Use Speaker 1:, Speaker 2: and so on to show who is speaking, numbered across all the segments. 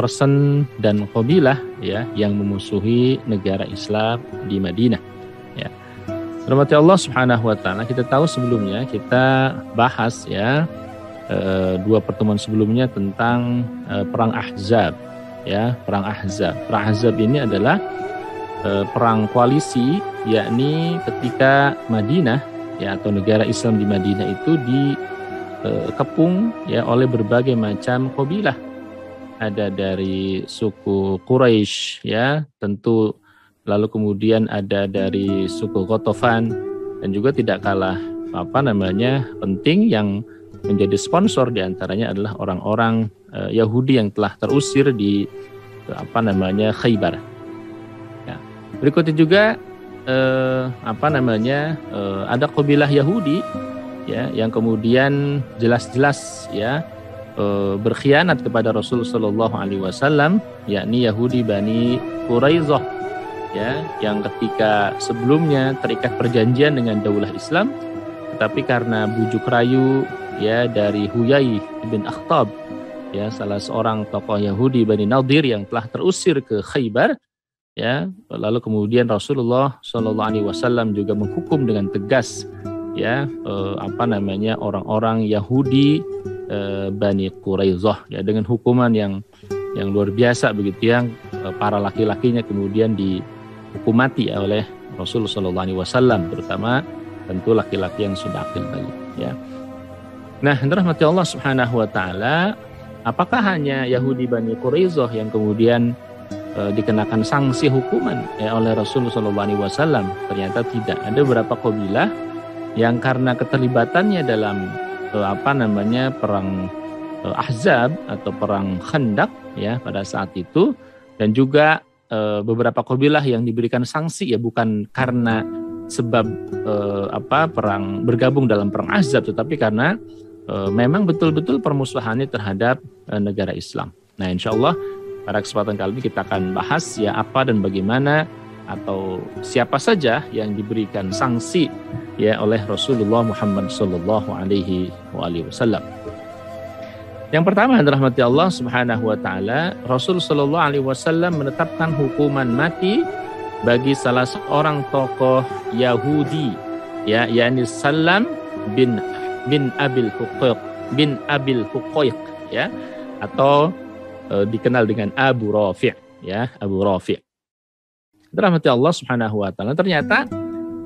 Speaker 1: person dan qabilah ya yang memusuhi negara Islam di Madinah ya. Rahmati Allah Subhanahu wa taala, kita tahu sebelumnya kita bahas ya dua pertemuan sebelumnya tentang perang Ahzab ya, perang Ahzab. Perang Ahzab ini adalah perang koalisi, yakni ketika Madinah ya atau negara Islam di Madinah itu dikepung ya oleh berbagai macam qabilah. Ada dari suku Quraisy ya, tentu, lalu kemudian ada dari suku Ghatafan, dan juga tidak kalah penting yang menjadi sponsor diantaranya adalah orang-orang Yahudi yang telah terusir di Khaybar. Ya. Berikutnya juga ada qabilah Yahudi ya yang kemudian jelas-jelas ya berkhianat kepada Rasul Shallallahu Alaihi Wasallam, yakni Yahudi Bani Quraidah ya, yang ketika sebelumnya terikat perjanjian dengan Daulah Islam, tetapi karena bujuk rayu ya dari Huyai bin Akhtab ya, salah seorang tokoh Yahudi Bani Nadir yang telah terusir ke Khaybar ya, lalu kemudian Rasulullah Shallallahu Alaihi Wasallam juga menghukum dengan tegas ya orang-orang Yahudi Bani Quraidah ya, dengan hukuman yang luar biasa begitu, yang para laki-lakinya kemudian dihukum mati oleh Rasulullah Shallallahu Alaihi Wasallam, terutama tentu laki-laki yang sudah akil tadi ya. Nah, rahmati Allah Subhanahu wa taala, apakah hanya Yahudi Bani Quraidah yang kemudian dikenakan sanksi hukuman oleh Rasulullah Shallallahu Alaihi Wasallam? Ternyata tidak. Ada beberapa qabilah yang karena keterlibatannya dalam perang Ahzab atau perang Khandaq ya pada saat itu, dan juga beberapa qabilah yang diberikan sanksi ya bukan karena sebab perang bergabung dalam perang Ahzab, tetapi karena memang betul-betul permusuhannya terhadap negara Islam. Nah, insyaallah pada kesempatan kali ini kita akan bahas ya apa dan bagaimana atau siapa saja yang diberikan sanksi ya oleh Rasulullah Muhammad sallallahu alaihi wasallam. Yang pertama, rahmati Allah Subhanahu wa taala, Rasul sallallahu alaihi wasallam menetapkan hukuman mati bagi salah seorang tokoh Yahudi ya, yakni Salam bin Abil Huqaiq ya, atau dikenal dengan Abu Rafi' ya, Abu Rafi'. Rahmati Allah Subhanahu wa taala, ternyata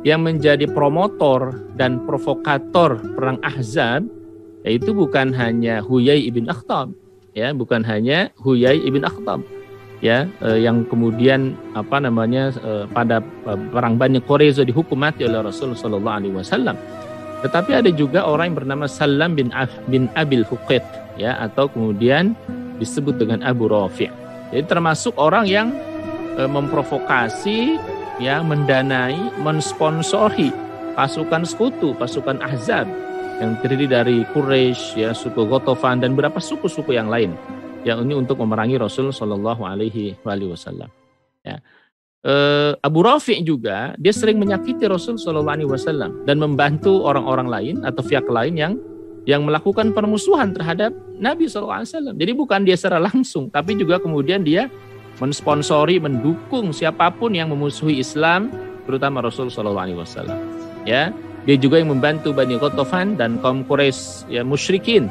Speaker 1: yang menjadi promotor dan provokator perang Ahzab yaitu bukan hanya Huyai ibn Akhtab ya, bukan hanya Huyai ibn Akhtab ya, yang kemudian pada perang Bani Quraidah dihukum mati oleh Rasulullah sallallahu alaihi wasallam. Tetapi ada juga orang yang bernama Salam bin Abil Huqaiq ya, atau kemudian disebut dengan Abu Rafi'. Jadi termasuk orang yang memprovokasi ya, mendanai, mensponsori pasukan sekutu, pasukan Ahzab yang terdiri dari Quraisy ya, suku Ghatafan dan beberapa suku-suku yang lain yang ini untuk memerangi Rasul sallallahu alaihi wasallam ya. Abu Rafi' juga dia sering menyakiti Rasul sallallahu alaihi wasallam dan membantu orang-orang lain atau pihak lain yang melakukan permusuhan terhadap Nabi sallallahu alaihi wasallam. Jadi bukan dia secara langsung, tapi juga kemudian dia mensponsori, mendukung siapapun yang memusuhi Islam, terutama Rasul sallallahu alaihi wasallam. Ya, dia juga yang membantu Bani Ghatafan dan kaum Quraisy ya musyrikin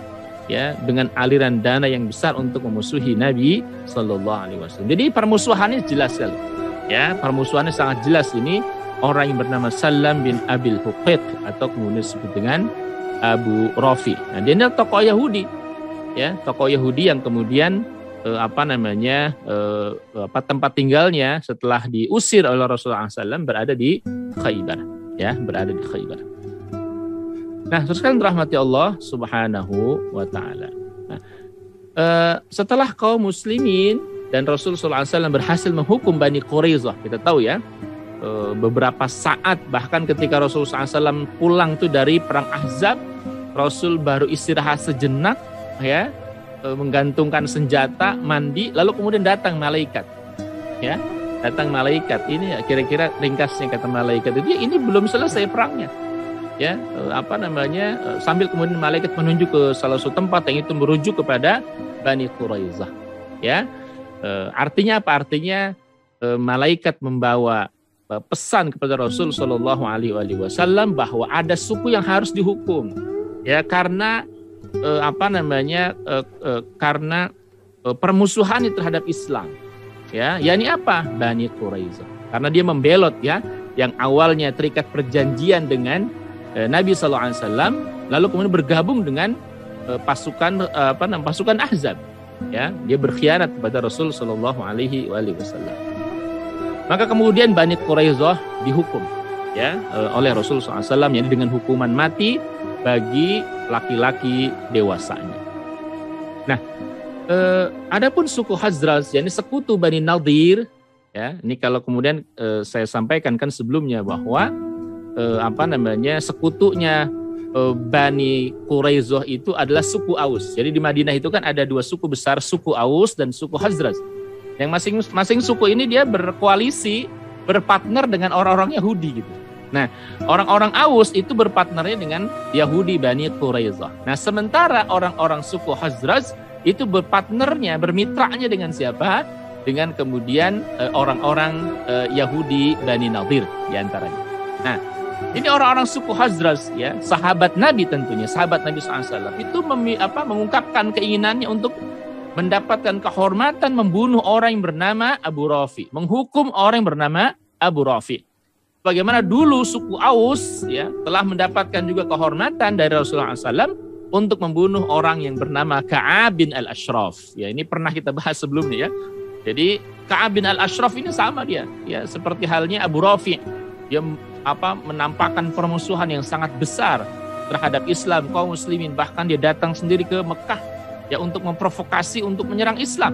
Speaker 1: ya dengan aliran dana yang besar untuk memusuhi Nabi sallallahu alaihi wasallam. Jadi permusuhannya jelas sekali. Ya, permusuhannya sangat jelas ini orang yang bernama Salam bin Abil Huqaiq atau kemudian disebut dengan Abu Rafi'. Nah, dia adalah tokoh Yahudi. Ya, tokoh Yahudi yang kemudian tempat tinggalnya setelah diusir oleh Rasulullah SAW berada di Khaybar, ya, berada di Khaybar. Nah, terus kan rahmati Allah Subhanahu wa taala. Nah, setelah kaum muslimin dan Rasulullah SAW berhasil menghukum Bani Quraidah, kita tahu ya, beberapa saat bahkan ketika Rasulullah SAW pulang tuh dari perang Ahzab, Rasul baru istirahat sejenak, ya, menggantungkan senjata, mandi, lalu kemudian datang malaikat, ya, datang malaikat. Ini ya, kira-kira ringkasnya kata malaikat itu, ya, ini belum selesai perangnya, ya, sambil kemudian malaikat menunjuk ke salah satu tempat yang itu merujuk kepada Bani Quraidah, ya. Artinya apa? Artinya malaikat membawa pesan kepada Rasul Shallallahu Alaihi Wasallam bahwa ada suku yang harus dihukum, ya karena karena permusuhan terhadap Islam, ya, yakni apa? Bani Quraizah, karena dia membelot, ya, yang awalnya terikat perjanjian dengan Nabi Shallallahu Alaihi Wasallam, lalu kemudian bergabung dengan pasukan Ahzab, ya, dia berkhianat kepada Rasul Shallallahu Alaihi Wasallam. Maka kemudian Bani Quraizah dihukum, ya, oleh Rasul SAW, yakni dengan hukuman mati bagi laki-laki dewasanya. Nah, adapun suku Khazraj, yakni sekutu Bani Nadir, ya, ini kalau kemudian saya sampaikan kan sebelumnya bahwa sekutunya Bani Quraizah itu adalah suku Aus. Jadi di Madinah itu kan ada dua suku besar, suku Aus dan suku Khazraj. Yang masing-masing suku ini dia berkoalisi, berpartner dengan orang-orang Yahudi gitu. Nah, orang-orang Aus itu berpartnernya dengan Yahudi Bani Quraizah. Nah, sementara orang-orang suku Khazraj itu berpartnernya, bermitranya dengan siapa? Dengan kemudian orang-orang Yahudi Bani Nadir diantaranya. Nah, ini orang-orang suku Khazraj, ya, sahabat Nabi tentunya, sahabat Nabi SAW itu mengungkapkan keinginannya untuk mendapatkan kehormatan membunuh orang yang bernama Abu Rafi, menghukum orang yang bernama Abu Rafi. Bagaimana dulu suku Aus, ya, telah mendapatkan juga kehormatan dari Rasulullah SAW untuk membunuh orang yang bernama Ka'ab bin al-Ashraf. Ya, ini pernah kita bahas sebelumnya, ya. Jadi Ka'ab bin al-Ashraf ini sama dia, ya, seperti halnya Abu Rafi. Dia menampakkan permusuhan yang sangat besar terhadap Islam, kaum muslimin, bahkan dia datang sendiri ke Mekah, ya, untuk memprovokasi untuk menyerang Islam,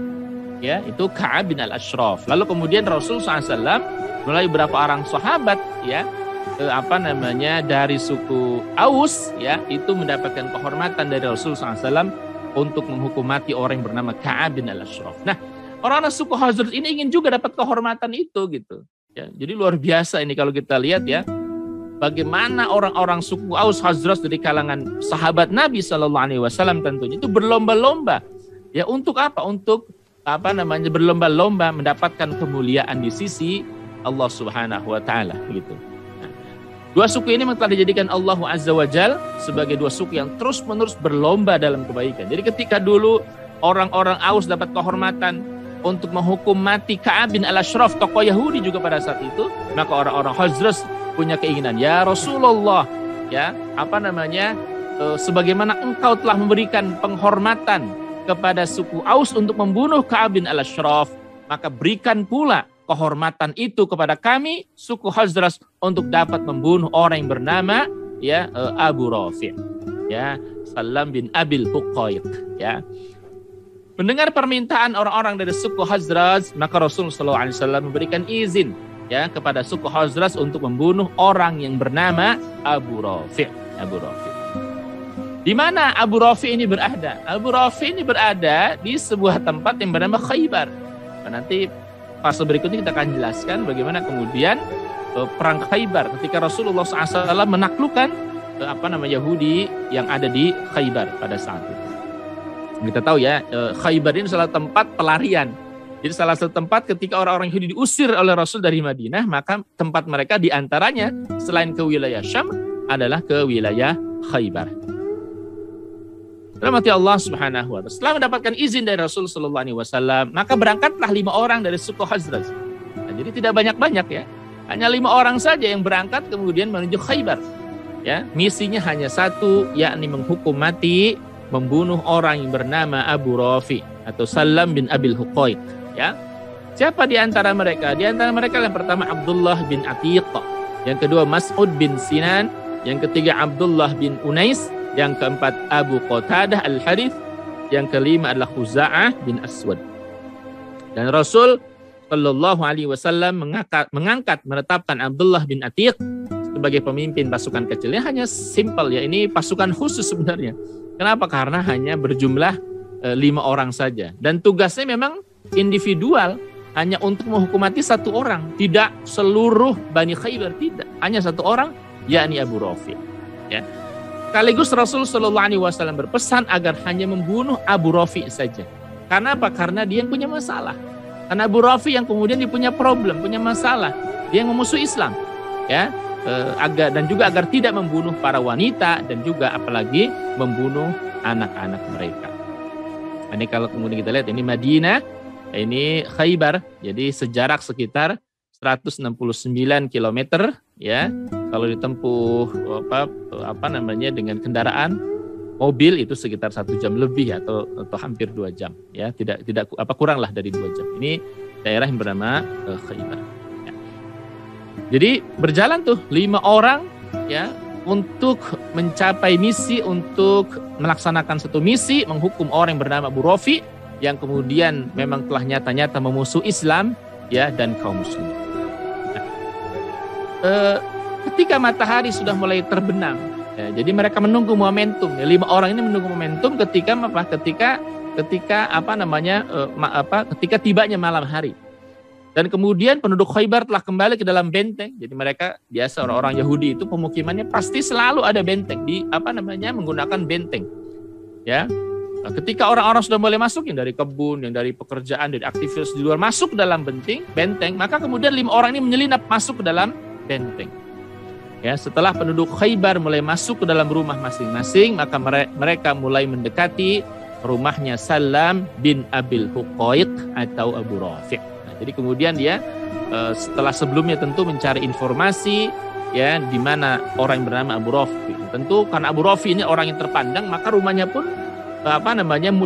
Speaker 1: ya, itu Ka'ab bin al-Ashraf. Lalu kemudian Rasul SAW mulai beberapa orang sahabat, ya, dari suku Aus, ya, itu mendapatkan kehormatan dari Rasul SAW untuk menghukum mati orang yang bernama Ka'ab bin al-Ashraf. Nah, orang-orang suku Khazraj ini ingin juga dapat kehormatan itu, gitu. Ya, jadi luar biasa ini kalau kita lihat, ya, bagaimana orang-orang suku Aus Khazraj dari kalangan sahabat Nabi SAW tentunya itu berlomba-lomba, ya, untuk apa? Untuk berlomba-lomba mendapatkan kemuliaan di sisi Allah Subhanahu wa taala, gitu. Nah, dua suku ini telah dijadikan Allah Azza wa Jal sebagai dua suku yang terus-menerus berlomba dalam kebaikan. Jadi ketika dulu orang-orang Aus dapat kehormatan untuk menghukum mati Ka'ab bin al-Ashraf, tokoh Yahudi juga pada saat itu, maka orang-orang Khazraj punya keinginan, ya Rasulullah, ya, sebagaimana engkau telah memberikan penghormatan kepada suku Aus untuk membunuh Ka'ab bin al-Ashraf, maka berikan pula kehormatan itu kepada kami suku Khazraj untuk dapat membunuh orang yang bernama, ya, Abu Rafi', ya, Salam bin Abil Huqaiq, ya. Mendengar permintaan orang-orang dari suku Khazraj, maka Rasulullah SAW memberikan izin, ya, kepada suku Khazraj untuk membunuh orang yang bernama Abu Rafi'. Abu Rafi'. Di mana Abu Rafi' ini berada? Abu Rafi' ini berada di sebuah tempat yang bernama Khaybar. Nah, nanti fase berikutnya kita akan jelaskan bagaimana kemudian perang Khaybar ketika Rasulullah SAW menaklukkan Yahudi yang ada di Khaybar pada saat itu. Kita tahu, ya, Khaybar ini salah tempat pelarian. Jadi salah satu tempat ketika orang-orang Yahudi diusir oleh Rasul dari Madinah, maka tempat mereka diantaranya selain ke wilayah Syam adalah ke wilayah Khaybar. Rahmati Allah Subhanahu wa taala. Setelah mendapatkan izin dari Rasul sallallahu alaihi wasallam, maka berangkatlah 5 orang dari suku Khazraj. Nah, jadi tidak banyak-banyak, ya. Hanya 5 orang saja yang berangkat kemudian menuju Khaybar. Ya, misinya hanya satu, yakni menghukum mati, membunuh orang yang bernama Abu Rafi' atau Salam bin Abil Huqaiq, ya. Siapa di antara mereka? Di antara mereka yang pertama Abdullah bin Atiq, yang kedua Mas'ud bin Sinan, yang ketiga Abdullah bin Unais, yang keempat Abu Qatadah Al-Harith, yang kelima adalah Khuza'ah bin Aswad. Dan Rasul sallallahu alaihi wasallam menetapkan Abdullah bin Atiq sebagai pemimpin pasukan kecilnya. Hanya simpel, ya, ini pasukan khusus sebenarnya. Kenapa? Karena hanya berjumlah 5 orang saja. Dan tugasnya memang individual, hanya untuk menghukum mati 1 orang. Tidak seluruh Bani Khaybar, tidak. Hanya 1 orang, yakni Abu Rafi'. Ya. Sekaligus Rasul SAW berpesan agar hanya membunuh Abu Rafi' saja. Karena apa? Karena dia yang punya masalah. Karena Abu Rafi yang kemudian dia punya problem, punya masalah, dia yang memusuhi Islam, ya, dan juga agar tidak membunuh para wanita dan juga apalagi membunuh anak-anak mereka. Ini kalau kemudian kita lihat ini Madinah, ini Khaybar, jadi sejarak sekitar 169 km, ya. Kalau ditempuh dengan kendaraan mobil itu sekitar 1 jam lebih atau hampir 2 jam, ya, tidak kurang lah dari 2 jam. Ini daerah yang bernama Khaybar. Ya. Jadi berjalan tuh 5 orang, ya, untuk mencapai misi, untuk melaksanakan satu misi menghukum orang yang bernama Abu Rafi yang kemudian memang telah nyata-nyata memusuhi Islam, ya, dan kaum muslim. Ketika matahari sudah mulai terbenam, ya, jadi mereka menunggu momentum. Ya, 5 orang ini menunggu momentum ketika tibanya malam hari. Dan kemudian penduduk Khaybar telah kembali ke dalam benteng. Jadi mereka biasa orang-orang Yahudi itu pemukimannya pasti selalu ada benteng menggunakan benteng. Ya. Nah, ketika orang-orang sudah mulai masuk yang dari kebun, yang dari pekerjaan, dari aktivitas di luar masuk ke dalam benteng, maka kemudian 5 orang ini menyelinap masuk ke dalam benteng. Ya, setelah penduduk Khaybar mulai masuk ke dalam rumah masing-masing, maka mereka mulai mendekati rumahnya Salam bin Abil Huqaiq atau Abu Rafi'. Nah, jadi kemudian dia setelah sebelumnya tentu mencari informasi, ya, di mana orang yang bernama Abu Rafi'. Tentu karena Abu Rafi' ini orang yang terpandang, maka rumahnya pun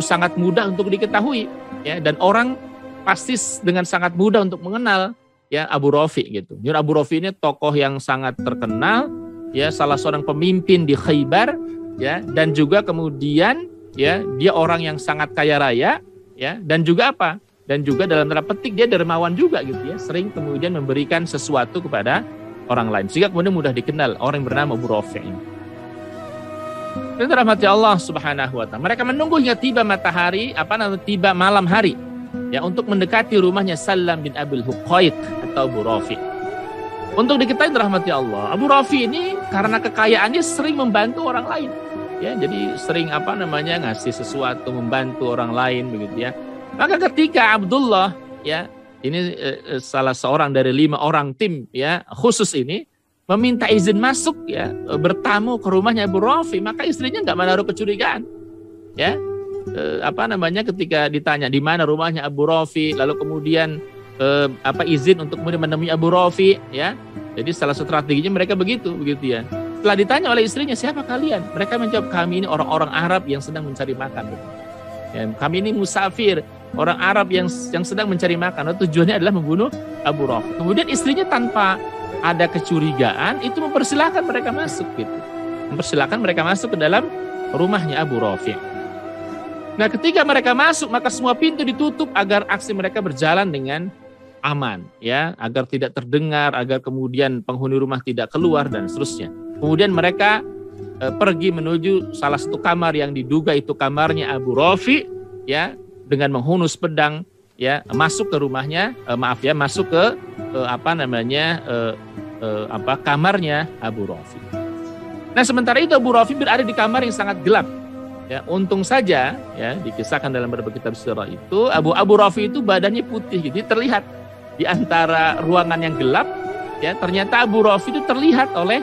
Speaker 1: sangat mudah untuk diketahui, ya, dan orang pasti dengan sangat mudah untuk mengenal, ya, Abu Rafi' gitu. Jadi Abu Rafi' ini tokoh yang sangat terkenal, ya, salah seorang pemimpin di Khaybar, ya, dan juga kemudian, ya, dia orang yang sangat kaya raya, ya, dan juga apa? Dan juga dalam tanda petik dia dermawan juga gitu, ya, sering kemudian memberikan sesuatu kepada orang lain sehingga kemudian mudah dikenal orang yang bernama Abu Rafi' ini. Dan rahmati Allah Subhanahu wa taala. Mereka menunggu hingga tiba matahari, tiba malam hari, ya, untuk mendekati rumahnya Salam bin Abil Huqaiq atau Abu Rafi'. Untuk diketahui rahmati Allah, Abu Rafi' ini karena kekayaannya sering membantu orang lain, ya, jadi sering ngasih sesuatu, membantu orang lain begitu, ya. Maka ketika Abdullah, ya, ini salah seorang dari 5 orang tim, ya, khusus ini meminta izin masuk, ya, bertamu ke rumahnya Abu Rafi', maka istrinya nggak menaruh kecurigaan, ya. Ketika ditanya di mana rumahnya Abu Rafi', lalu kemudian izin untuk kemudian menemui Abu Rafi', ya. Jadi salah satu strateginya mereka begitu, ya. Setelah ditanya oleh istrinya, siapa kalian? Mereka menjawab, kami ini orang-orang Arab yang sedang mencari makan. Ya, kami ini musafir, orang Arab yang sedang mencari makan. Tujuannya adalah membunuh Abu Rafi'. Kemudian istrinya tanpa ada kecurigaan itu mempersilahkan mereka masuk, gitu. Mempersilahkan mereka masuk ke dalam rumahnya Abu Rafi'. Nah, ketika mereka masuk, maka semua pintu ditutup agar aksi mereka berjalan dengan aman, ya, agar tidak terdengar, agar kemudian penghuni rumah tidak keluar dan seterusnya. Kemudian mereka pergi menuju salah satu kamar yang diduga itu kamarnya Abu Rafi', ya, dengan menghunus pedang, ya, masuk ke rumahnya, masuk ke kamarnya Abu Rafi'. Nah, sementara itu Abu Rafi' berada di kamar yang sangat gelap. Ya, untung saja, ya, dikisahkan dalam beberapa kitab sirah itu Abu Rafi' itu badannya putih, gitu, terlihat di antara ruangan yang gelap, ya, ternyata Abu Rafi' itu terlihat oleh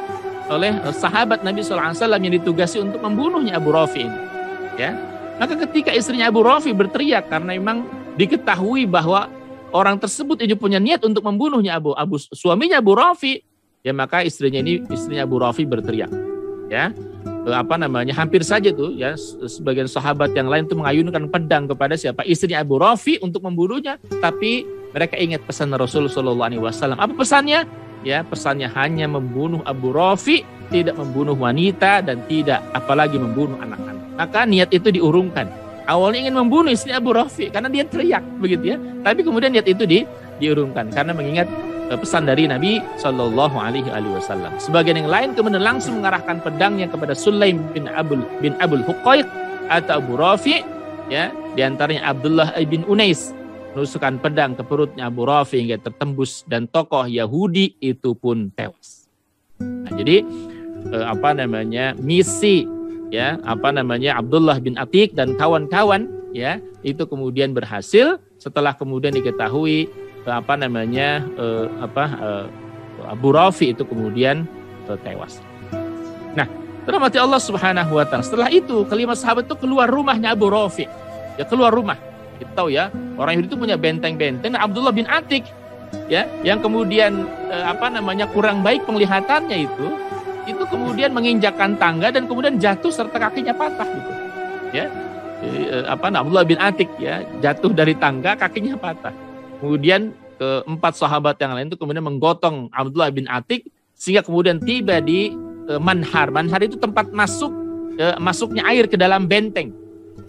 Speaker 1: sahabat Nabi SAW yang ditugasi untuk membunuhnya Abu Rafi' ini, ya. Maka ketika istrinya Abu Rafi' berteriak karena memang diketahui bahwa orang tersebut ini punya niat untuk membunuhnya suaminya Abu Rafi', ya, maka istrinya Abu Rafi' berteriak, ya. Hampir saja tuh, ya, sebagian sahabat yang lain tuh mengayunkan pedang kepada siapa? Istrinya Abu Rafi' untuk membunuhnya, tapi mereka ingat pesan Rasul sallallahu alaihi wasallam. Apa pesannya? Ya, pesannya hanya membunuh Abu Rafi', tidak membunuh wanita dan tidak apalagi membunuh anak-anak. Maka niat itu diurungkan. Awalnya ingin membunuh istri Abu Rafi' karena dia teriak begitu, ya. Tapi kemudian niat itu diurungkan karena mengingat pesan dari Nabi Shallallahu Alaihi Wasallam. Sebagian yang lain kemudian langsung mengarahkan pedangnya kepada Sulaim bin Abul Huqaiq atau Abu Rafi', ya, diantaranya Abdullah bin Unais menusukkan pedang ke perutnya Abu Rafi' hingga tertembus dan tokoh Yahudi itu pun tewas. Nah, jadi misi, ya, Abdullah bin Atiq dan kawan-kawan, ya, itu kemudian berhasil, setelah kemudian diketahui Abu Rafi itu kemudian tewas. Nah, rahmati Allah Subhanahu wa taala. Setelah itu, kelima sahabat itu keluar rumahnya Abu Rafi. Ya, keluar rumah. Kita tahu ya, orang Yahudi itu punya benteng-benteng. Nah, Abdullah bin Atik ya, yang kemudian kurang baik penglihatannya itu kemudian menginjakkan tangga dan kemudian jatuh serta kakinya patah gitu. Ya. Abdullah bin Atik ya, jatuh dari tangga, kakinya patah. Kemudian keempat sahabat yang lain itu kemudian menggotong Abdullah bin Atik sehingga kemudian tiba di manhar. Manhar itu tempat masuknya air ke dalam benteng.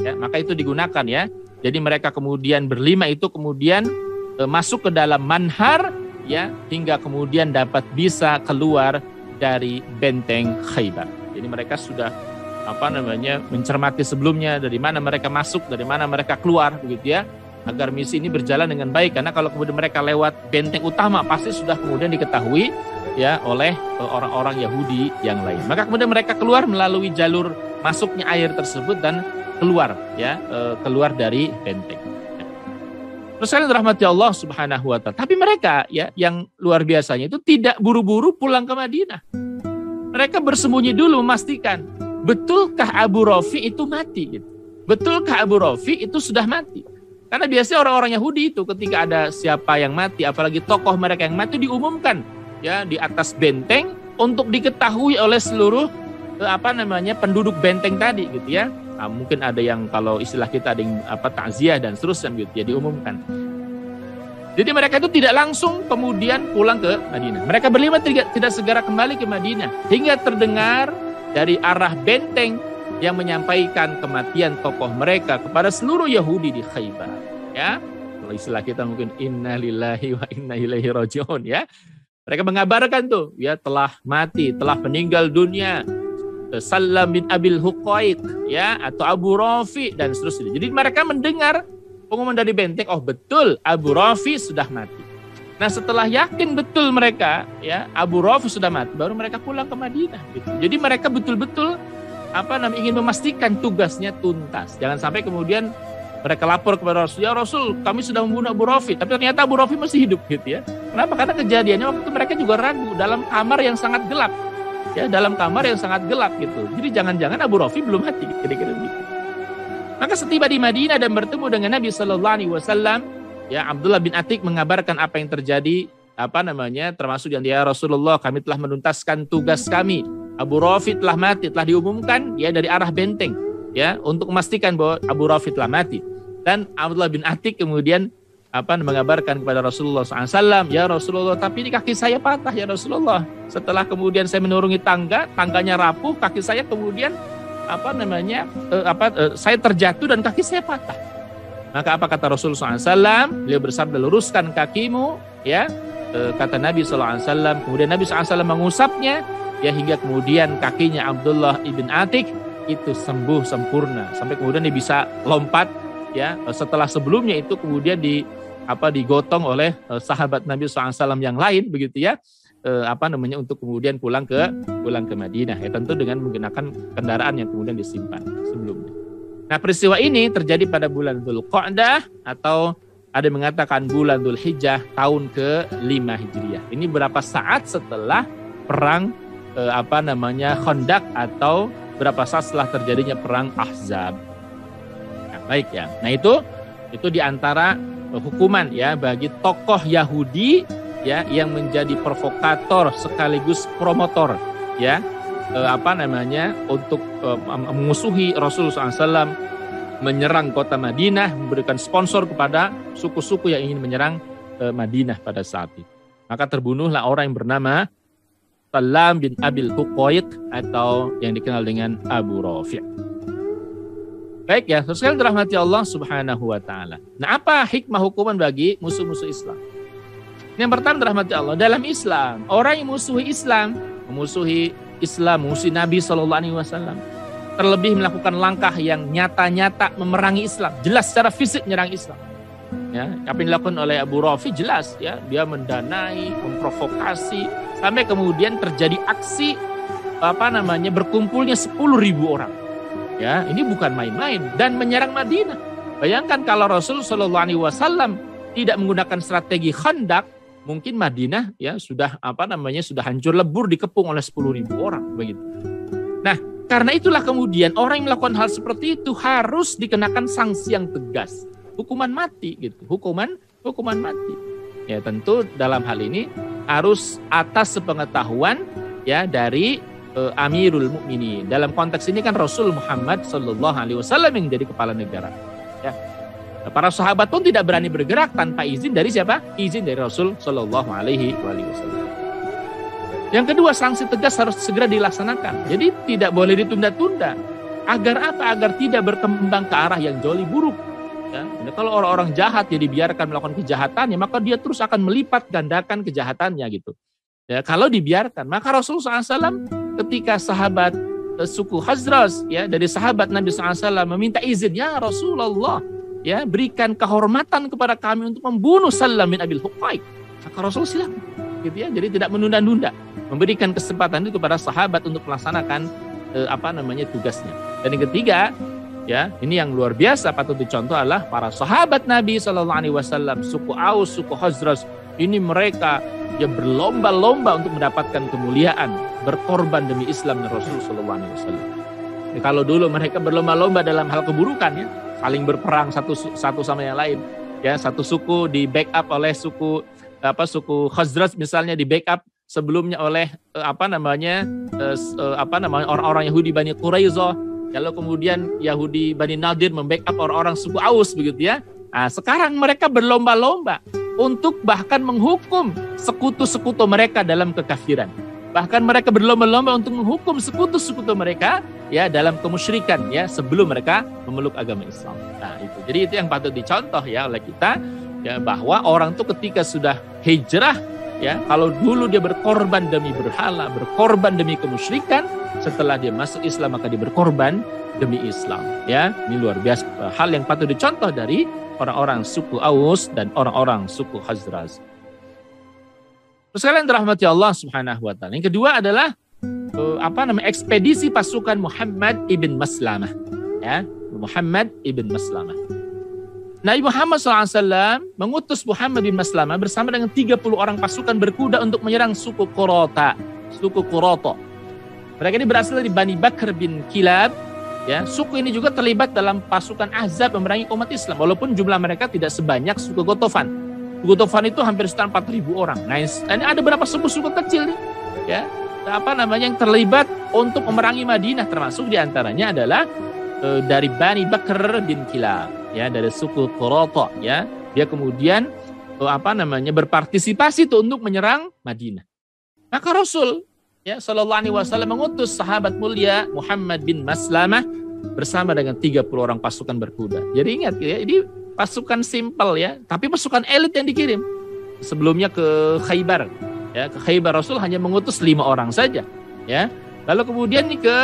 Speaker 1: Ya, maka itu digunakan ya. Jadi mereka kemudian berlima itu kemudian masuk ke dalam manhar ya, hingga kemudian dapat bisa keluar dari benteng Khaybar. Jadi mereka sudah mencermati sebelumnya dari mana mereka masuk, dari mana mereka keluar begitu ya, agar misi ini berjalan dengan baik. Karena kalau kemudian mereka lewat benteng utama pasti sudah kemudian diketahui ya oleh orang-orang Yahudi yang lain. Maka kemudian mereka keluar melalui jalur masuknya air tersebut dan keluar dari benteng. Terus kalian rahmati Allah Subhanahu wa taala. Tapi mereka ya yang luar biasanya itu tidak buru-buru pulang ke Madinah. Mereka bersembunyi dulu memastikan betulkah Abu Rafi itu mati gitu. Betulkah Abu Rafi itu sudah mati? Karena biasanya orang-orang Yahudi itu ketika ada siapa yang mati, apalagi tokoh mereka yang mati diumumkan ya di atas benteng untuk diketahui oleh seluruh penduduk benteng tadi gitu ya. Nah, mungkin ada yang kalau istilah kita ada yang takziah dan seterusnya gitu ya, diumumkan. Jadi mereka itu tidak langsung kemudian pulang ke Madinah. Mereka berlima tidak segera kembali ke Madinah hingga terdengar dari arah benteng yang menyampaikan kematian tokoh mereka kepada seluruh Yahudi di Khaybar. Ya, kalau istilah kita mungkin inna lillahi wa inna ilaihi raji'un ya. Mereka mengabarkan tuh ya telah mati, telah meninggal dunia Salam bin Abil Huqaiq ya, atau Abu Rafi dan seterusnya. Jadi mereka mendengar pengumuman dari benteng, oh betul Abu Rafi sudah mati. Nah, setelah yakin betul mereka ya Abu Rafi sudah mati, baru mereka pulang ke Madinah gitu. Jadi mereka betul-betul ingin memastikan tugasnya tuntas. Jangan sampai kemudian mereka lapor kepada Rasul, ya Rasul, kami sudah membunuh Abu Rafi, tapi ternyata Abu Rafi masih hidup gitu ya. Kenapa? Karena kejadiannya waktu itu mereka juga ragu dalam kamar yang sangat gelap. Ya, dalam kamar yang sangat gelap gitu. Jadi jangan-jangan Abu Rafi belum mati, kira-kira begitu. Maka setiba di Madinah dan bertemu dengan Nabi Shallallahu Alaihi Wasallam, ya Abdullah bin Atik mengabarkan apa yang terjadi, termasuk yang dia Rasulullah, kami telah menuntaskan tugas kami. Abu Rafi telah mati, telah diumumkan ya dari arah benteng, ya untuk memastikan bahwa Abu Rafi telah mati. Dan Abdullah bin Atik kemudian mengabarkan kepada Rasulullah SAW, ya Rasulullah, tapi ini kaki saya patah ya Rasulullah. Setelah kemudian saya menurungi tangganya rapuh, kaki saya kemudian saya terjatuh dan kaki saya patah. Maka apa kata Rasulullah SAW? Beliau bersabda, luruskan kakimu, ya. Kata Nabi SAW. Kemudian Nabi SAW mengusapnya, ya hingga kemudian kakinya Abdullah ibn Atik itu sembuh sempurna sampai kemudian dia bisa lompat, ya. Setelah sebelumnya itu kemudian digotong oleh sahabat Nabi SAW yang lain, begitu ya. Untuk kemudian pulang ke Madinah, ya tentu dengan menggunakan kendaraan yang kemudian disimpan sebelumnya. Nah, peristiwa ini terjadi pada bulan Dzulqa'dah atau ada yang mengatakan bulan Dzulhijjah tahun ke-5 Hijriah. Ini berapa saat setelah perang Khandaq atau berapa saat setelah terjadinya perang Ahzab. Nah, baik ya. Nah, itu di antara hukuman ya bagi tokoh Yahudi ya yang menjadi provokator sekaligus promotor ya untuk memusuhi Rasulullah SAW, menyerang kota Madinah, memberikan sponsor kepada suku-suku yang ingin menyerang Madinah pada saat itu. Maka terbunuhlah orang yang bernama Salam bin Abil Huqaiq atau yang dikenal dengan Abu Rafi'. Baik ya, terus kalian dirahmati Allah Subhanahu wa taala. Nah, apa hikmah hukuman bagi musuh-musuh Islam? Yang pertama, dirahmati Allah, dalam Islam, orang yang memusuhi Islam, memusuhi Nabi SAW, terlebih melakukan langkah yang nyata-nyata memerangi Islam, jelas secara fisik menyerang Islam. Ya, apa yang dilakukan oleh Abu Rafi jelas ya, dia mendanai, memprovokasi sampai kemudian terjadi aksi berkumpulnya 10.000 orang. Ya, ini bukan main-main dan menyerang Madinah. Bayangkan kalau Rasul Shallallahu Alaihi Wasallam tidak menggunakan strategi Khandaq, mungkin Madinah ya sudah sudah hancur lebur dikepung oleh 10.000 orang begitu. Nah, karena itulah kemudian orang yang melakukan hal seperti itu harus dikenakan sanksi yang tegas, hukuman mati gitu, hukuman mati. Ya tentu dalam hal ini harus atas sepengetahuan ya dari Amirul Mukminin. Dalam konteks ini kan Rasul Muhammad Sallallahu Alaihi Wasallam yang jadi kepala negara. Ya. Para sahabat pun tidak berani bergerak tanpa izin dari siapa? Izin dari Rasul Sallallahu Alaihi Wasallam. Yang kedua, sanksi tegas harus segera dilaksanakan. Jadi tidak boleh ditunda-tunda. Agar apa? Agar tidak berkembang ke arah yang jauh lebih buruk. Ya. Jadi kalau orang-orang jahat ya dibiarkan melakukan kejahatannya, maka dia terus akan melipat gandakan kejahatannya gitu. Ya, kalau dibiarkan, maka Rasulullah SAW ketika sahabat suku Khazraj ya dari sahabat Nabi SAW meminta izin, ya Rasulullah, ya berikan kehormatan kepada kami untuk membunuh Salam bin Abil Huqaiq. Maka Rasul silakan, gitu ya. Jadi tidak menunda-nunda, memberikan kesempatan itu kepada sahabat untuk melaksanakan tugasnya. Dan yang ketiga, ya ini yang luar biasa patut dicontoh adalah para sahabat Nabi SAW, suku Aus, suku Khazraj. Ini mereka yang berlomba-lomba untuk mendapatkan kemuliaan, berkorban demi Islam dan Rasul Sallallahu Alaihi Wasallam. Kalau dulu mereka berlomba-lomba dalam hal keburukan ya, saling berperang satu sama yang lain. Ya, satu suku di backup oleh suku Khazraj misalnya, di backup sebelumnya oleh orang-orang Yahudi Bani Quraisyah. Lalu kemudian Yahudi Bani Nadir membackup orang-orang suku Aus begitu ya. Nah, sekarang mereka berlomba-lomba untuk bahkan menghukum sekutu-sekutu mereka dalam kekafiran. Bahkan mereka berlomba-lomba untuk menghukum sekutu-sekutu mereka ya dalam kemusyrikan ya sebelum mereka memeluk agama Islam. Nah, itu. Jadi itu yang patut dicontoh ya oleh kita ya, bahwa orang itu ketika sudah hijrah ya, kalau dulu dia berkorban demi berhala, berkorban demi kemusyrikan, setelah dia masuk Islam maka dia berkorban demi Islam ya. Ini luar biasa hal yang patut dicontoh dari orang-orang suku Aus dan orang-orang suku Khazraj. Terus kalian dirahmati Allah Subhanahu wa taala. Yang kedua adalah ekspedisi pasukan Muhammad ibn Maslamah. Ya, Muhammad ibn Maslamah. Nabi Muhammad SAW mengutus Muhammad bin Maslamah bersama dengan 30 orang pasukan berkuda untuk menyerang suku Qurata. Mereka ini berasal dari Bani Bakr bin Kilab. Ya, suku ini juga terlibat dalam pasukan Ahzab memerangi umat Islam, walaupun jumlah mereka tidak sebanyak suku Ghatafan. Suku Ghatafan itu hampir sekitar 4.000 orang. Nah, ini ada beberapa suku-suku kecil nih, ya, yang terlibat untuk memerangi Madinah, termasuk diantaranya adalah dari Bani Bakr bin Kilab, ya, dari suku Qurata, ya. Dia kemudian berpartisipasi tuh untuk menyerang Madinah. Maka Rasul ya Sallallahu Alaihi Wasallam mengutus sahabat mulia Muhammad bin Maslamah bersama dengan 30 orang pasukan berkuda. Jadi ingat ya, ini pasukan simpel ya, tapi pasukan elit yang dikirim. Sebelumnya ke Khaybar, ya, ke Khaybar Rasul hanya mengutus 5 orang saja, ya. Lalu kemudian nih ke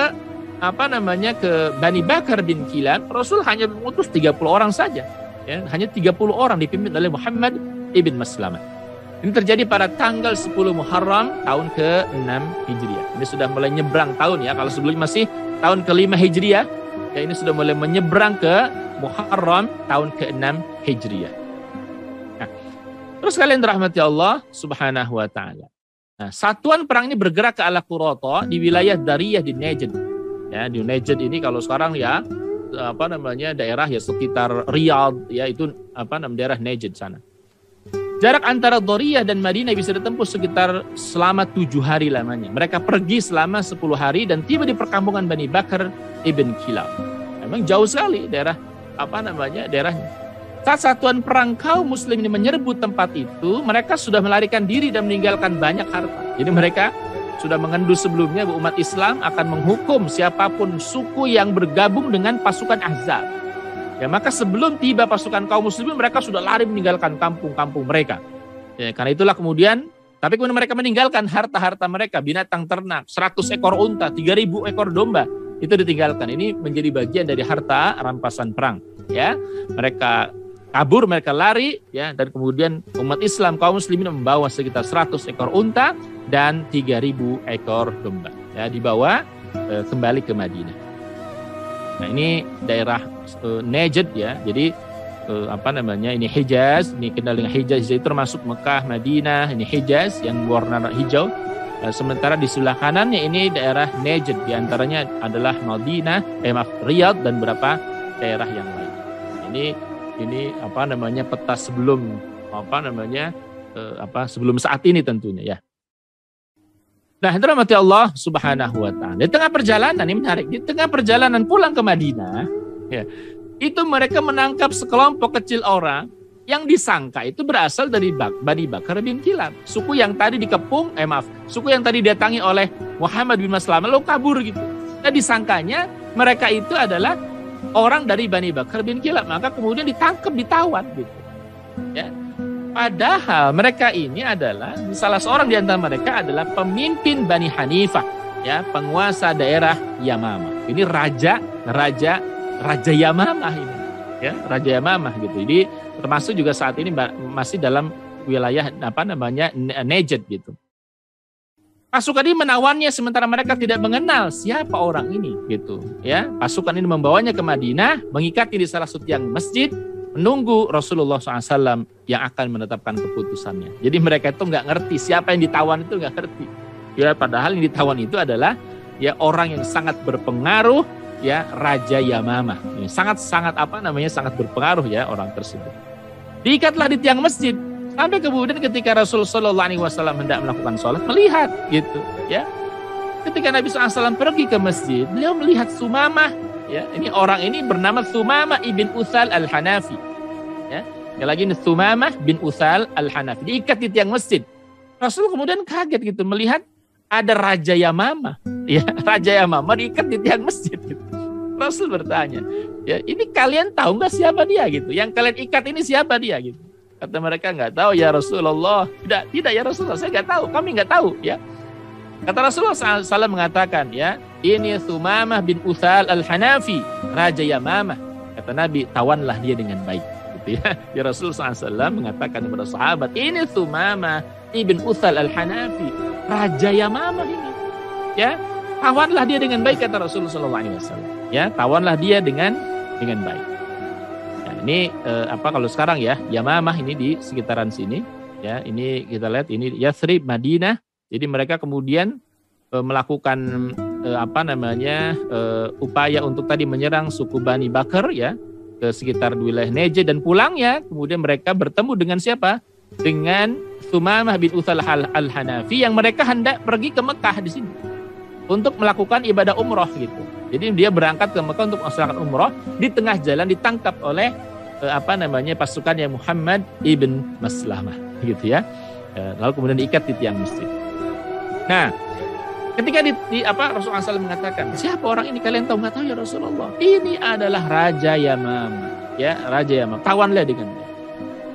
Speaker 1: Bani Bakar bin Kilab, Rasul hanya mengutus 30 orang saja, ya, hanya 30 orang dipimpin oleh Muhammad ibn Maslamah. Ini terjadi pada tanggal 10 Muharram tahun ke-6 Hijriah. Ini sudah mulai nyebrang tahun ya. Kalau sebelumnya masih tahun ke-5 Hijriah, ya ini sudah mulai menyeberang ke Muharram tahun ke-6 Hijriah. Nah, terus kalian dirahmati Allah Subhanahu wa taala. Nah, satuan perang ini bergerak ke arah Qurata di wilayah Dariyah di Najd. Ya, di Najd ini kalau sekarang ya daerah ya sekitar Riyadh ya, itu daerah Najd sana. Jarak antara Dariyah dan Madinah bisa ditempuh sekitar selama 7 hari lamanya. Mereka pergi selama 10 hari dan tiba di perkampungan Bani Bakr ibn Kilab. Memang jauh sekali daerahnya. Saat satuan perang kaum muslim ini menyerbu tempat itu, mereka sudah melarikan diri dan meninggalkan banyak harta. Jadi mereka sudah mengendu sebelumnya bahwa umat Islam akan menghukum siapapun suku yang bergabung dengan pasukan Ahzab. Ya, maka sebelum tiba pasukan kaum muslimin, mereka sudah lari meninggalkan kampung-kampung mereka. Ya, karena itulah kemudian mereka meninggalkan harta-harta mereka, binatang ternak, 100 ekor unta, 3.000 ekor domba, itu ditinggalkan. Ini menjadi bagian dari harta rampasan perang. Ya, mereka kabur, mereka lari, ya, dan kemudian umat Islam kaum muslimin membawa sekitar 100 ekor unta dan 3.000 ekor domba. Ya, dibawa kembali ke Madinah. Nah, ini daerah Najd ya. Jadi ini Hijaz, ini kenal dengan Hijaz, itu termasuk Mekah, Madinah, ini Hijaz yang warna hijau. Sementara di sebelah kanannya ini daerah Najd, diantaranya adalah Madinah, Riyadh dan beberapa daerah yang lain. Ini peta sebelum sebelum saat ini tentunya ya. Nah, itu rahmati Allah Subhanahu wa taala. Di tengah perjalanan, ini menarik, di tengah perjalanan pulang ke Madinah, ya, itu mereka menangkap sekelompok kecil orang yang disangka itu berasal dari Bani Bakar bin Kilab, suku yang tadi suku yang tadi didatangi oleh Muhammad bin Maslamah lalu kabur gitu. Nah, disangkanya mereka itu adalah orang dari Bani Bakar bin Kilab, maka kemudian ditangkap, ditawan gitu. Ya. Padahal mereka ini adalah salah seorang di antara mereka adalah pemimpin Bani Hanifah, ya, penguasa daerah Yamamah. Ini raja Yamamah ini, ya, raja Yamamah gitu. Jadi termasuk juga saat ini masih dalam wilayah Najd gitu. Pasukan ini menawannya sementara mereka tidak mengenal siapa orang ini gitu, ya. Pasukan ini membawanya ke Madinah, mengikatnya di salah satu tiang masjid, menunggu Rasulullah SAW yang akan menetapkan keputusannya. Jadi mereka itu nggak ngerti siapa yang ditawan, itu nggak ngerti. Ya, padahal yang ditawan itu adalah ya orang yang sangat berpengaruh, ya, Raja Yamamah. Sangat berpengaruh ya orang tersebut. Diikatlah di tiang masjid sampai kemudian ketika Rasulullah SAW hendak melakukan sholat, melihat gitu, ya. Ketika Nabi SAW pergi ke masjid, beliau melihat Sumamah. Ya, ini orang ini bernama Sumamah ibn Utsal al-Hanafi. Ya, yang lagi ini Sumamah bin Utsal al-Hanafi diikat di tiang masjid. Rasul kemudian kaget gitu melihat ada Raja Yamamah. Ya, Raja Yamamah diikat di tiang masjid. Gitu. Rasul bertanya, ya, ini kalian tahu nggak siapa dia gitu? Yang kalian ikat ini siapa dia gitu? Kata mereka, nggak tahu ya Rasulullah. Tidak ya Rasulullah, saya nggak tahu. Kami nggak tahu ya. Kata Rasulullah SAW mengatakan, ya, ini Sumamah bin Utsal al-Hanafi, Raja Yamamah. Kata Nabi, tawanlah dia dengan baik. Gitu ya. Ya, Rasulullah SAW mengatakan kepada sahabat, ini Sumamah ibn Utsal al-Hanafi, Raja Yamamah ini. Ya, tawanlah dia dengan baik, kata Rasulullah SAW. Ya, tawanlah dia dengan baik. Nah, ini kalau sekarang ya, Yamamah ini di sekitaran sini. Ya, ini kita lihat ini Yathrib, Madinah. Jadi mereka kemudian melakukan upaya untuk tadi menyerang suku Bani Bakar ya ke sekitar wilayah Najd, dan pulangnya kemudian mereka bertemu dengan siapa? Dengan Sumamah bin Utsal al-Hanafi yang mereka hendak pergi ke Mekah di sini untuk melakukan ibadah umroh gitu. Jadi dia berangkat ke Mekah untuk melaksanakan umroh, di tengah jalan ditangkap oleh pasukannya Muhammad ibn Maslamah gitu ya. Lalu kemudian diikat di tiang masjid. Nah, ketika Rasulullah SAW mengatakan, siapa orang ini, kalian tahu? Nggak tahu ya Rasulullah. Ini adalah Raja Yamamah, ya, Raja Yamamah. Tawanlah dengan dia.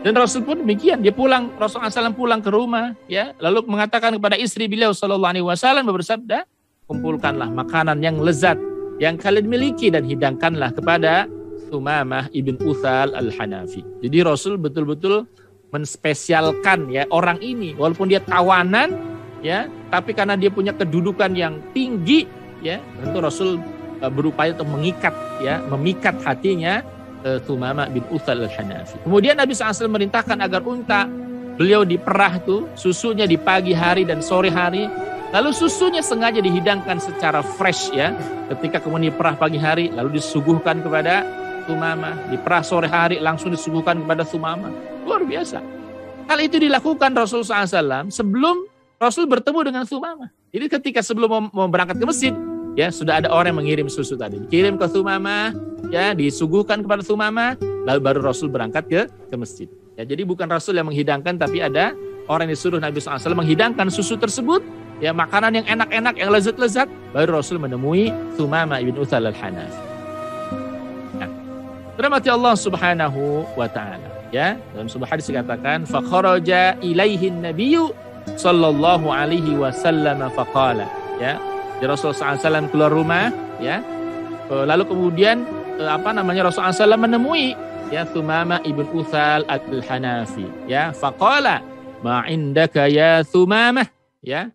Speaker 1: Dan Rasul pun demikian. Dia pulang, Rasulullah SAW pulang ke rumah, ya, lalu mengatakan kepada istri beliau Sallallahu Alaihi Wasallam, bersabda, kumpulkanlah makanan yang lezat yang kalian miliki dan hidangkanlah kepada Sumamah ibn Utsal al-Hanafi. Jadi Rasul betul-betul menspesialkan ya orang ini, walaupun dia tawanan, ya, tapi karena dia punya kedudukan yang tinggi, ya, tentu Rasul berupaya untuk memikat hatinya Sumamah bin Utsal al-Hanafi. Kemudian Nabi SAW merintahkan agar unta beliau diperah tuh susunya di pagi hari dan sore hari, lalu susunya sengaja dihidangkan secara fresh ya, ketika kemudian diperah pagi hari lalu disuguhkan kepada Sumamah, diperah sore hari langsung disuguhkan kepada Sumamah. Luar biasa. Hal itu dilakukan Rasulullah SAW sebelum Rasul bertemu dengan Sumamah. Jadi ketika sebelum mau berangkat ke masjid, ya, sudah ada orang yang mengirim susu tadi. Dikirim ke Sumamah, ya, disuguhkan kepada Sumamah, lalu baru Rasul berangkat ke masjid. Ya, jadi bukan Rasul yang menghidangkan, tapi ada orang yang disuruh Nabi SAW menghidangkan susu tersebut, ya, makanan yang enak-enak, yang lezat-lezat, baru Rasul menemui Sumamah ibn Utsal al-Hanafi. Nah, rahmati Allah Subhanahu wa taala. Ya, dalam sebuah hadis dikatakan, fa kharaja ilaihin nabiyyu sallallahu alaihi wasallam faqala, ya, Rasulullah SAW keluar rumah, ya, lalu kemudian Rasulullah SAW menemui ya Sumamah ibn Utsal al-Hanafi, ya, faqala ma indaka ya Sumamah, ya,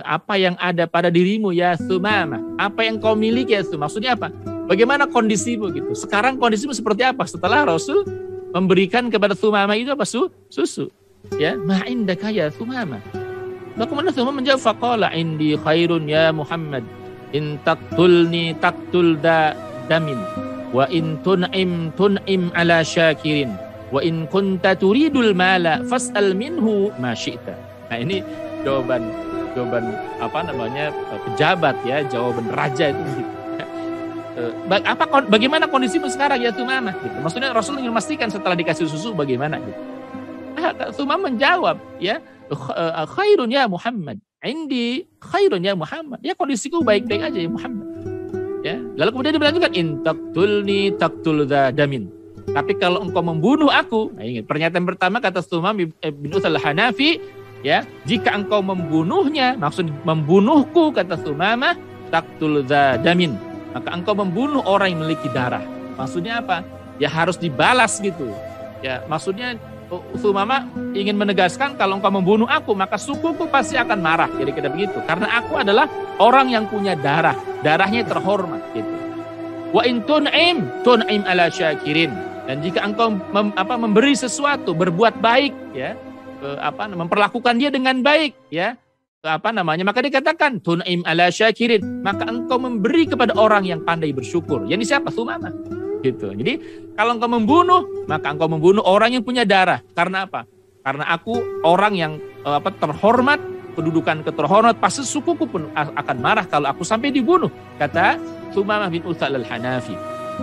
Speaker 1: apa yang ada pada dirimu ya Sumamah, apa yang kau miliki ya Sumamah, maksudnya apa, bagaimana kondisimu gitu, sekarang kondisimu seperti apa setelah Rasul memberikan kepada Thumamah itu apa? Susu. Ya, ma indaka ya Thumamah. Maka kemudian Thumamah menjawab, faqala indi khairun ya Muhammad, in taqtulni taqtul damin, wa in tun'im ala syakirin, wa in kunta turidul mala fas'al minhu ma syi'ta. Nah, ini jawaban pejabat ya, jawaban raja itu gitu. Bagaimana kondisimu sekarang ya Thumamah? Gitu. Maksudnya Rasul ingin memastikan setelah dikasih susu bagaimana gitu. Thumamah menjawab, ya, khairun ya Muhammad, indi khairun ya Muhammad. Ya, kondisiku baik-baik aja ya Muhammad. Ya, lalu kemudian dilanjutkan, in taqtulni taqtul damin. Tapi kalau engkau membunuh aku, nah ingat pernyataan pertama kata Thumamah bin Utsal al-Hanafi, ya, jika engkau membunuhnya, maksud membunuhku kata Thumamah, taqtul damin, maka engkau membunuh orang yang memiliki darah. Maksudnya apa? Ya harus dibalas gitu. Ya, maksudnya Thumamah ingin menegaskan kalau engkau membunuh aku, maka sukuku pasti akan marah. Kira-kira begitu. Karena aku adalah orang yang punya darah. Darahnya terhormat gitu. Wa in tun'im ala syakirin. Dan jika engkau memberi sesuatu, berbuat baik, ya, memperlakukan dia dengan baik, ya, maka dikatakan tun'im ala syakirin, maka engkau memberi kepada orang yang pandai bersyukur. Yani siapa? Thumamah. Gitu. Jadi kalau engkau membunuh, maka engkau membunuh orang yang punya darah. Karena apa? Karena aku orang yang terhormat, kedudukan keterhormat, pasti sukuku pun akan marah kalau aku sampai dibunuh, kata Thumamah bin Utsal al-Hanafi.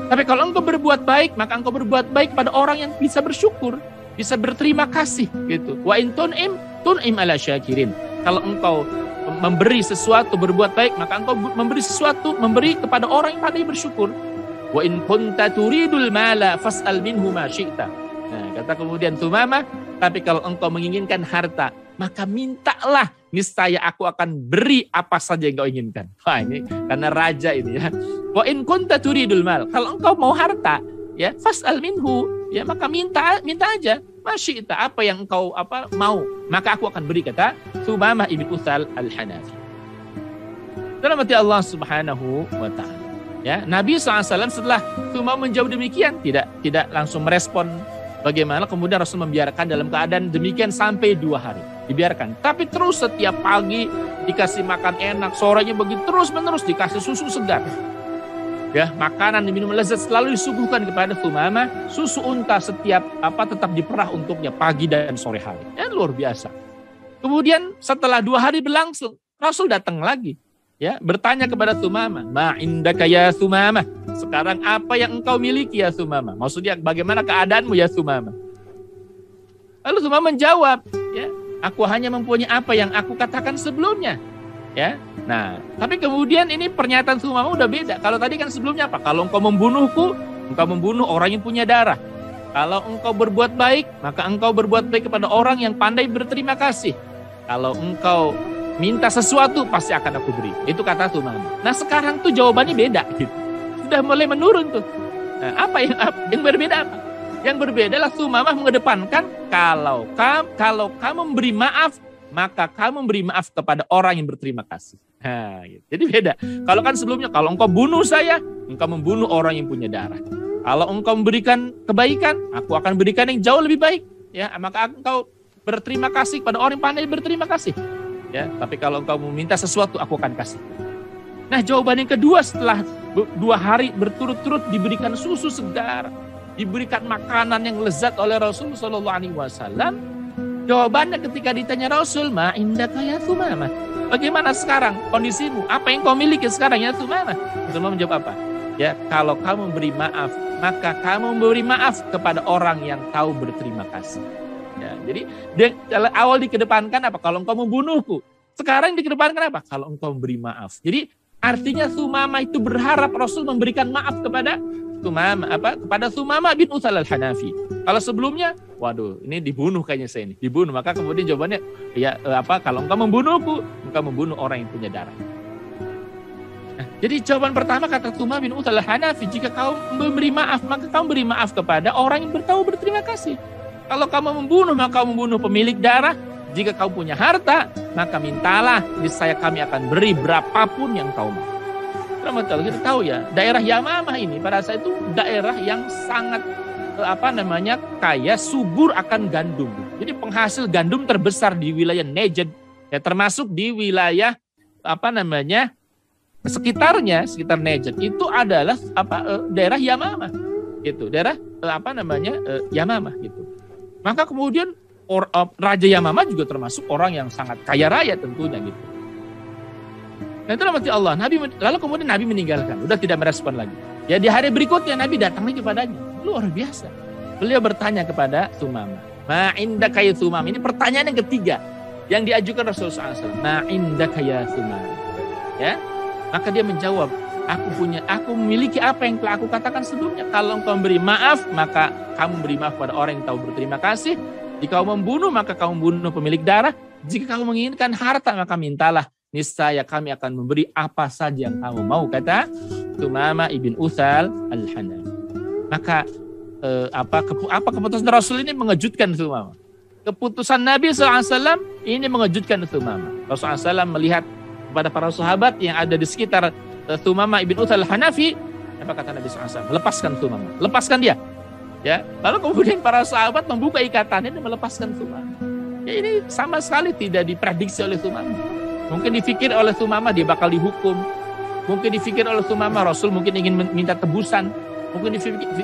Speaker 1: Tapi kalau engkau berbuat baik, maka engkau berbuat baik pada orang yang bisa bersyukur, bisa berterima kasih gitu. Wa in tun'im ala syakirin. Kalau engkau memberi sesuatu, berbuat baik, maka engkau memberi kepada orang yang pandai bersyukur. Wa in kunta turidul mala fas'al minhu ma syi'ta. Nah, kata kemudian Thumamah, tapi kalau engkau menginginkan harta, maka mintalah, niscaya aku akan beri apa saja yang kau inginkan. Wah, ini karena raja ini ya. Wa in kunta turidul mal, kalau engkau mau harta, ya, fas'al minhu, ya, maka minta aja, ma syi'ta, apa yang engkau mau, maka aku akan beri, kata Thumamah ibn Utsal al-Hanafi. Dalam hati Allah Subhanahu wa taala. Ya, Nabi SAW setelah Thumamah menjawab demikian, tidak langsung merespon bagaimana, kemudian Rasul membiarkan dalam keadaan demikian sampai 2 hari. Dibiarkan. Tapi terus setiap pagi dikasih makan enak, sorenya begitu terus-menerus dikasih susu segar. Ya, makanan dan minuman lezat selalu disuguhkan kepada Thumamah. Susu unta setiap tetap diperah untuknya pagi dan sore hari. Ya, luar biasa. Kemudian setelah 2 hari berlangsung, Rasul datang lagi. Ya, bertanya kepada Thumamah, ma indaka ya Thumamah, sekarang apa yang engkau miliki ya Thumamah? Maksudnya bagaimana keadaanmu ya Thumamah? Lalu Thumamah menjawab, ya, aku hanya mempunyai apa yang aku katakan sebelumnya. Ya, nah, tapi kemudian ini pernyataan Thumamah udah beda. Kalau tadi kan sebelumnya apa? Kalau engkau membunuhku, engkau membunuh orang yang punya darah. Kalau engkau berbuat baik, maka engkau berbuat baik kepada orang yang pandai berterima kasih. Kalau engkau minta sesuatu, pasti akan aku beri. Itu kata Thumamah. Nah, sekarang tuh jawabannya beda gitu. Sudah mulai menurun tuh. Nah, yang berbeda apa? Yang berbeda adalah Thumamah mengedepankan kalau kamu memberi maaf, maka kamu memberi maaf kepada orang yang berterima kasih. Nah, gitu. Jadi beda. Kalau kan sebelumnya, kalau engkau bunuh saya, engkau membunuh orang yang punya darah. Kalau engkau memberikan kebaikan, aku akan berikan yang jauh lebih baik. Ya, maka engkau berterima kasih kepada orang yang pandai berterima kasih. Ya, tapi kalau engkau meminta sesuatu, aku akan kasih. Nah, jawaban yang kedua setelah 2 hari berturut-turut diberikan susu segar, diberikan makanan yang lezat oleh Rasul Shallallahu Alaihi Wasallam, jawabannya ketika ditanya Rasul, ma indaka ya Thumamah, bagaimana sekarang kondisimu? Apa yang kau miliki sekarang ya Thumamah? Thumamah menjawab apa? Ya, kalau kamu memberi maaf, maka kamu memberi maaf kepada orang yang tahu berterima kasih. Ya, jadi awal dikedepankan apa? Kalau engkau membunuhku. Sekarang dikedepankan apa? Kalau engkau memberi maaf. Jadi artinya Thumamah itu berharap Rasul memberikan maaf kepada Thumamah bin Utsal al-Hanafi. Kalau sebelumnya, waduh, ini dibunuh kayaknya saya ini. Dibunuh, maka kemudian jawabannya ya kalau engkau membunuhku, engkau membunuh orang yang punya darah. Nah, jadi jawaban pertama kata Thumamah bin Utsal al-Hanafi, jika kau memberi maaf, maka kau beri maaf kepada orang yang tahu berterima kasih. Kalau kamu membunuh, maka kamu membunuh pemilik darah. Jika kau punya harta, maka mintalah, niscaya kami akan beri berapapun yang kau mau. Kita tahu ya, daerah Yamamah ini pada saat itu daerah yang sangat kaya, subur akan gandum. Jadi penghasil gandum terbesar di wilayah Najd, ya termasuk di wilayah sekitarnya, sekitar Najd itu adalah daerah Yamamah, gitu. Daerah Yamamah gitu. Maka kemudian Raja Yamamah juga termasuk orang yang sangat kaya raya tentunya gitu. Nah itu mati Allah. Lalu kemudian Nabi meninggalkan, udah tidak merespon lagi. Ya di hari berikutnya Nabi datang lagi kepadanya. Luar biasa. Beliau bertanya kepada Thumamah. Ma indaka ya Thumamah. Ini pertanyaan yang ketiga yang diajukan Rasulullah SAW. Ma indaka ya Thumamah. Ya. Maka dia menjawab, aku memiliki apa yang telah aku katakan sebelumnya. Kalau engkau memberi maaf, maka kamu beri maaf pada orang yang tahu berterima kasih. Jika kamu membunuh, maka kamu bunuh pemilik darah. Jika kamu menginginkan harta, maka mintalah. Niscaya kami akan memberi apa saja yang kamu mau, kata Thumamah ibn Utsal al-Hanafi. Maka keputusan Rasul ini mengejutkan Thumamah. Keputusan Nabi SAW ini mengejutkan Thumamah. Rasulullah SAW melihat kepada para sahabat yang ada di sekitar Thumamah ibn Utsal al-Hanafi. Apa kata Nabi SAW? Lepaskan Thumamah, lepaskan dia. Ya, lalu kemudian para sahabat membuka ikatannya dan melepaskan Thumamah. Ya, ini sama sekali tidak diprediksi oleh Thumamah. Mungkin dipikir oleh Thumamah dia bakal dihukum. Mungkin dipikir oleh Thumamah Rasul mungkin ingin minta tebusan. Mungkin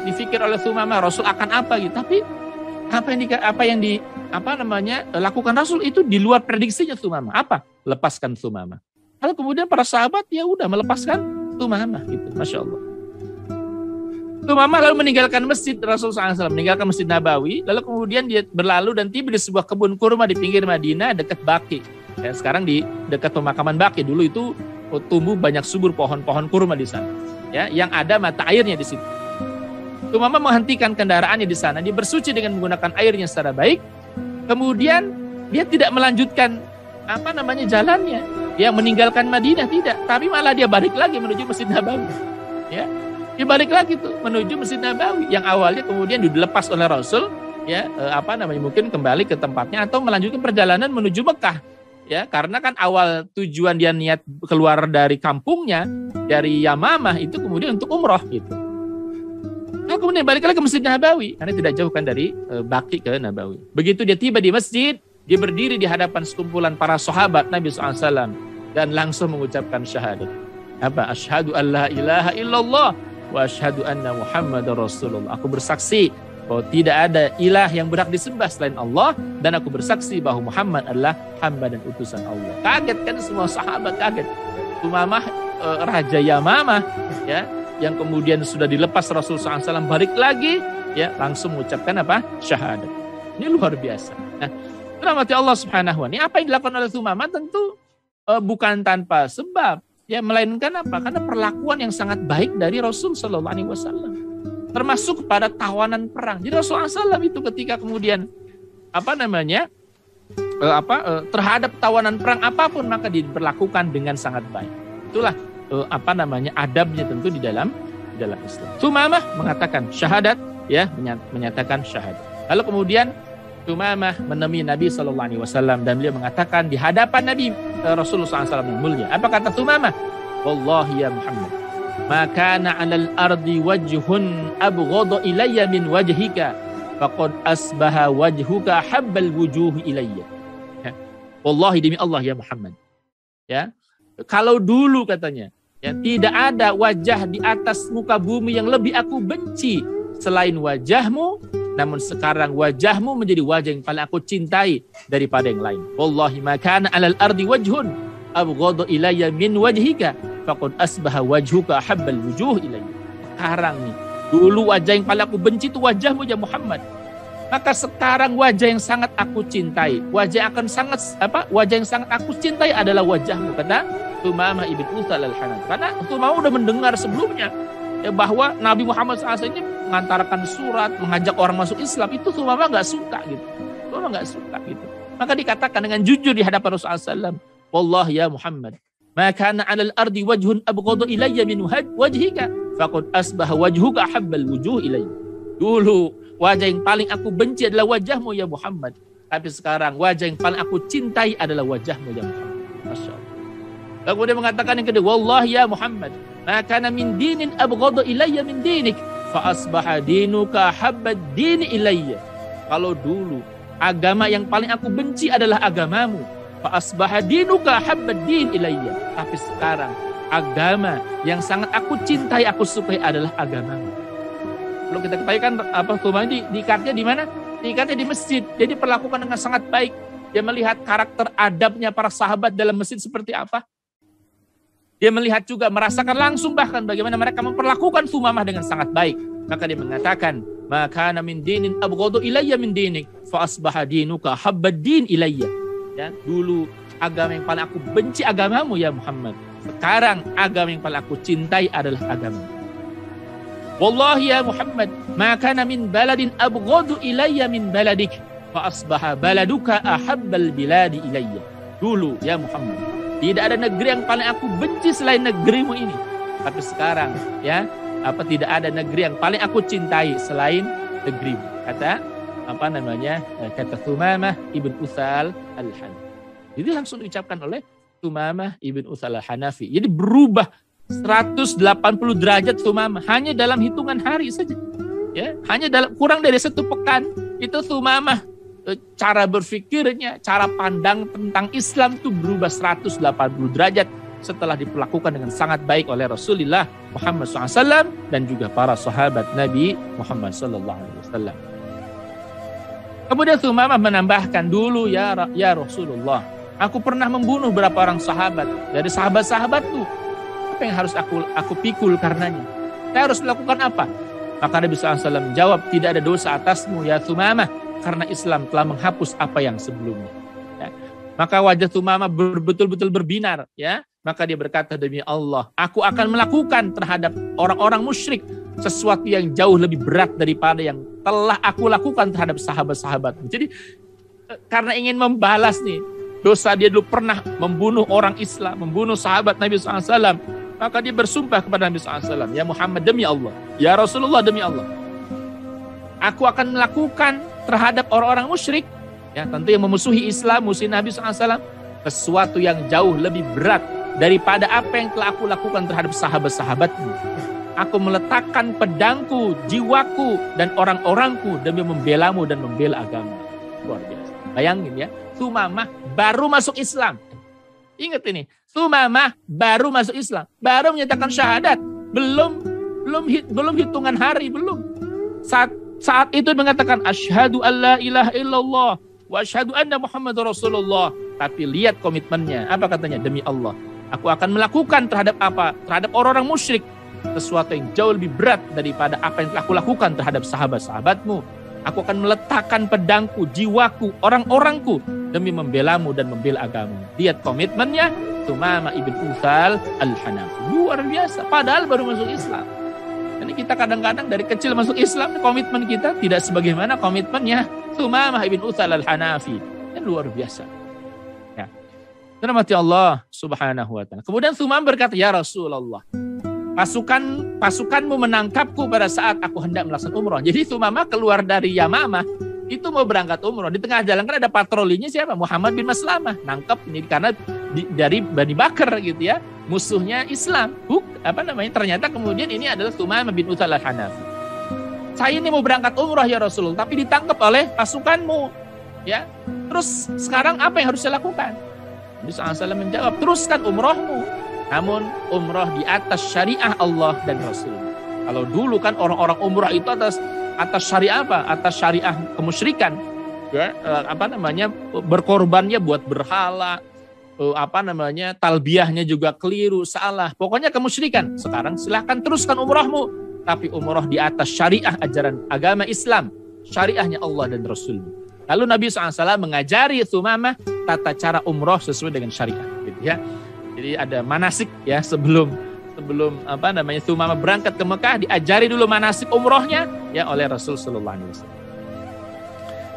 Speaker 1: dipikir oleh Thumamah Rasul akan apa gitu. Tapi apa yang lakukan Rasul itu di luar prediksinya Thumamah. Apa? Lepaskan Thumamah. Lalu kemudian para sahabat ya udah melepaskan Thumamah gitu. Masya Allah. Thumamah lalu meninggalkan masjid Rasulullah SAW, meninggalkan Masjid Nabawi, lalu kemudian dia berlalu dan tiba di sebuah kebun kurma di pinggir Madinah dekat Baqi. Ya, sekarang di dekat pemakaman Baqi, dulu itu tumbuh banyak subur pohon-pohon kurma di sana. Ya, yang ada mata airnya di situ. Thumamah menghentikan kendaraannya di sana, dia bersuci dengan menggunakan airnya secara baik. Kemudian dia tidak melanjutkan jalannya, dia meninggalkan Madinah tidak, tapi malah dia balik lagi menuju Masjid Nabawi. Ya. Dia balik lagi tuh menuju Masjid Nabawi yang awalnya kemudian dilepas oleh Rasul, ya mungkin kembali ke tempatnya atau melanjutkan perjalanan menuju Mekah. Ya, karena kan awal tujuan dia niat keluar dari kampungnya, dari Yamamah itu kemudian untuk umroh gitu. Nah, kemudian balik lagi ke Masjid Nabawi karena tidak jauh kan dari Baqi ke Nabawi. Begitu dia tiba di masjid, dia berdiri di hadapan sekumpulan para sahabat Nabi SAW dan langsung mengucapkan syahadat. Apa? Asyhadu an la ilaha illallah wa asyhadu anna Muhammadar Rasulullah. Aku bersaksi bahwa tidak ada ilah yang berhak disembah selain Allah dan aku bersaksi bahwa Muhammad adalah hamba dan utusan Allah. Kaget kan semua sahabat, kaget. Thumamah Raja Yamamah ya yang kemudian sudah dilepas Rasulullah SAW balik lagi ya langsung mengucapkan syahadat. Ini luar biasa. Nah, rahmati Allah Subhanahu wa taala. Apa yang dilakukan oleh Thumamah tentu bukan tanpa sebab ya, melainkan apa? Karena perlakuan yang sangat baik dari Rasul Shallallahu Alaihi Wasallam, termasuk pada tawanan perang. Jadi Rasulullah SAW itu ketika kemudian terhadap tawanan perang apapun maka diperlakukan dengan sangat baik. Itulah adabnya tentu di dalam Islam. Thumamah mengatakan syahadat, ya menyatakan syahadat. Lalu kemudian Thumamah menemui Nabi SAW dan beliau mengatakan di hadapan Nabi Rasulullah SAW yang mulia. Apa kata Thumamah? Wallahi ya Muhammad, makana 'alal ardi wajhun abghadu ilayya min wajhika faqad asbaha wajhuka habbal wujuh ilayya. Ya. Wallahi demi Allah ya Muhammad. Ya. Kalau dulu katanya, ya tidak ada wajah di atas muka bumi yang lebih aku benci selain wajahmu. Namun sekarang wajahmu menjadi wajah yang paling aku cintai daripada yang lain. Wallahi ma kana 'alal ardi wajhun abghadu ilayya min wajhika faqad asbaha wajhuka habbal wujuh ilayya. Sekarang nih, dulu wajah yang paling aku benci itu wajahmu ya Muhammad. Maka sekarang wajah yang sangat aku cintai, wajah yang sangat aku cintai adalah wajahmu, kata Thumamah ibn Utsal al-Hanafi. Karena Thumamah udah mendengar sebelumnya ya, bahwa Nabi Muhammad SAW ini mengantarkan surat, mengajak orang masuk Islam, itu Thumamah nggak suka gitu. Thumamah nggak suka gitu. Maka dikatakan dengan jujur di hadapan Rasulullah SAW, Wallah ya Muhammad, ma kana 'alal ardi wajhun abghadu ilayya min wajhika faqad asbaha wajhuka ahabbal wujuh ilayya. Dulu wajah yang paling aku benci adalah wajahmu ya Muhammad, tapi sekarang wajah yang paling aku cintai adalah wajahmu ya Muhammad. Masya Allah. Lalu kemudian mengatakan yang kedua, Wallah ya Muhammad, ma kana min dinin abghadu ilayya min dinik fa asbaha dinuka habbad din ilayya. Kalau dulu agama yang paling aku benci adalah agamamu, fa asbaha dinuka habbad din ilayya. Tapi sekarang agama yang sangat aku cintai, aku sukai adalah agamamu. Kalau kita ketahui kan Thumamah diikatnya di mana? Diikatnya di masjid. Jadi perlakukan dengan sangat baik. Dia melihat karakter adabnya para sahabat dalam masjid seperti apa. Dia melihat juga, merasakan langsung bahkan bagaimana mereka memperlakukan Thumamah dengan sangat baik. Maka dia mengatakan, maka min dinin abghadu ilayya min dinik, fa asbaha dinuka habbad din ilayya. Ya, dulu agama yang paling aku benci agamamu ya Muhammad. Sekarang agama yang paling aku cintai adalah agamamu. Wallahi ya Muhammad, maka min baladin abghadu ilayya min baladik, fa asbaha baladuka ahabbal biladi ilayya. Dulu ya Muhammad, tidak ada negeri yang paling aku benci selain negerimu ini. Tapi sekarang ya, tidak ada negeri yang paling aku cintai selain negerimu. Kata Thumamah ibn Utsal al-Hanafi. Jadi langsung diucapkan oleh Thumamah ibn Utsal al-Hanafi. Jadi berubah 180 derajat Thumamah hanya dalam hitungan hari saja. Ya, hanya dalam kurang dari 1 pekan itu Thumamah, cara berpikirnya, cara pandang tentang Islam itu berubah 180 derajat setelah diperlakukan dengan sangat baik oleh Rasulullah Muhammad SAW dan juga para sahabat Nabi Muhammad SAW. Kemudian Thumamah menambahkan, dulu ya Rasulullah, aku pernah membunuh beberapa orang sahabat dari sahabat-sahabatku. Apa yang harus aku pikul karenanya? Saya harus melakukan apa? Maka Nabi SAW menjawab, tidak ada dosa atasmu ya Thumamah, karena Islam telah menghapus apa yang sebelumnya. Ya. Maka wajah Thumamah betul-betul berbinar. Ya. Maka dia berkata, demi Allah, aku akan melakukan terhadap orang-orang musyrik sesuatu yang jauh lebih berat daripada yang telah aku lakukan terhadap sahabat-sahabatmu. Jadi karena ingin membalas nih dosa, dia dulu pernah membunuh orang Islam, membunuh sahabat Nabi SAW. Maka dia bersumpah kepada Nabi SAW, ya Muhammad, demi Allah, ya Rasulullah, demi Allah, aku akan melakukan terhadap orang-orang musyrik, ya tentu yang memusuhi Islam, musuh Nabi SAW, sesuatu yang jauh lebih berat daripada apa yang telah aku lakukan terhadap sahabat-sahabatmu. Aku meletakkan pedangku, jiwaku, dan orang-orangku demi membelamu dan membela agama. Luar biasa. Bayangin ya, Thumamah baru masuk Islam. Ingat ini, Thumamah baru masuk Islam, baru menyatakan syahadat, belum hitungan hari, belum. Saat itu mengatakan asyhadu alla ilaha illallah wa asyhadu anna Muhammadar Rasulullah. Tapi lihat komitmennya, apa katanya? Demi Allah, aku akan melakukan terhadap orang-orang musyrik sesuatu yang jauh lebih berat daripada apa yang telah aku lakukan terhadap sahabat-sahabatmu. Aku akan meletakkan pedangku, jiwaku, orang-orangku demi membelamu dan membela agamamu. Lihat komitmennya, Thumamah ibn Utsal al-Hanafi. Luar biasa, padahal baru masuk Islam. Jadi kita kadang-kadang dari kecil masuk Islam, komitmen kita tidak sebagaimana komitmennya Thumamah ibn Utsal al-Hanafi. Ini luar biasa. Ya. Rahmati Allah subhanahu wa ta'ala. Kemudian Thumamah berkata, ya Rasulullah, pasukanmu menangkapku pada saat aku hendak melaksanakan umroh. Jadi Thumamah keluar dari Yamamah, itu mau berangkat umroh. Di tengah jalan kan ada patrolinya siapa? Muhammad bin Maslamah. Nangkep ini karena dari Bani Bakar gitu ya. Musuhnya Islam. Ternyata kemudian ini adalah Thumamah bin Utsal al-Hanafi. Saya ini mau berangkat umroh ya Rasulullah, tapi ditangkap oleh pasukanmu. Ya. Terus sekarang apa yang harus saya lakukan? Nabi SAW menjawab, teruskan umrohmu. Namun umroh di atas syariah Allah dan Rasul. Kalau dulu kan orang-orang umroh itu atas syariah apa? Atas syariah kemusyrikan. Ya, berkorbannya buat berhala, talbiyahnya juga keliru, salah. Pokoknya kemusyrikan. Sekarang silahkan teruskan umrohmu, tapi umroh di atas syariah ajaran agama Islam, syariahnya Allah dan Rasul. Lalu Nabi SAW mengajari Thumamah tata cara umroh sesuai dengan syariah, gitu ya. Jadi ada manasik ya sebelum Thumamah berangkat ke Mekah, diajari dulu manasik umrohnya ya oleh Rasul sallallahu alaihi wasallam.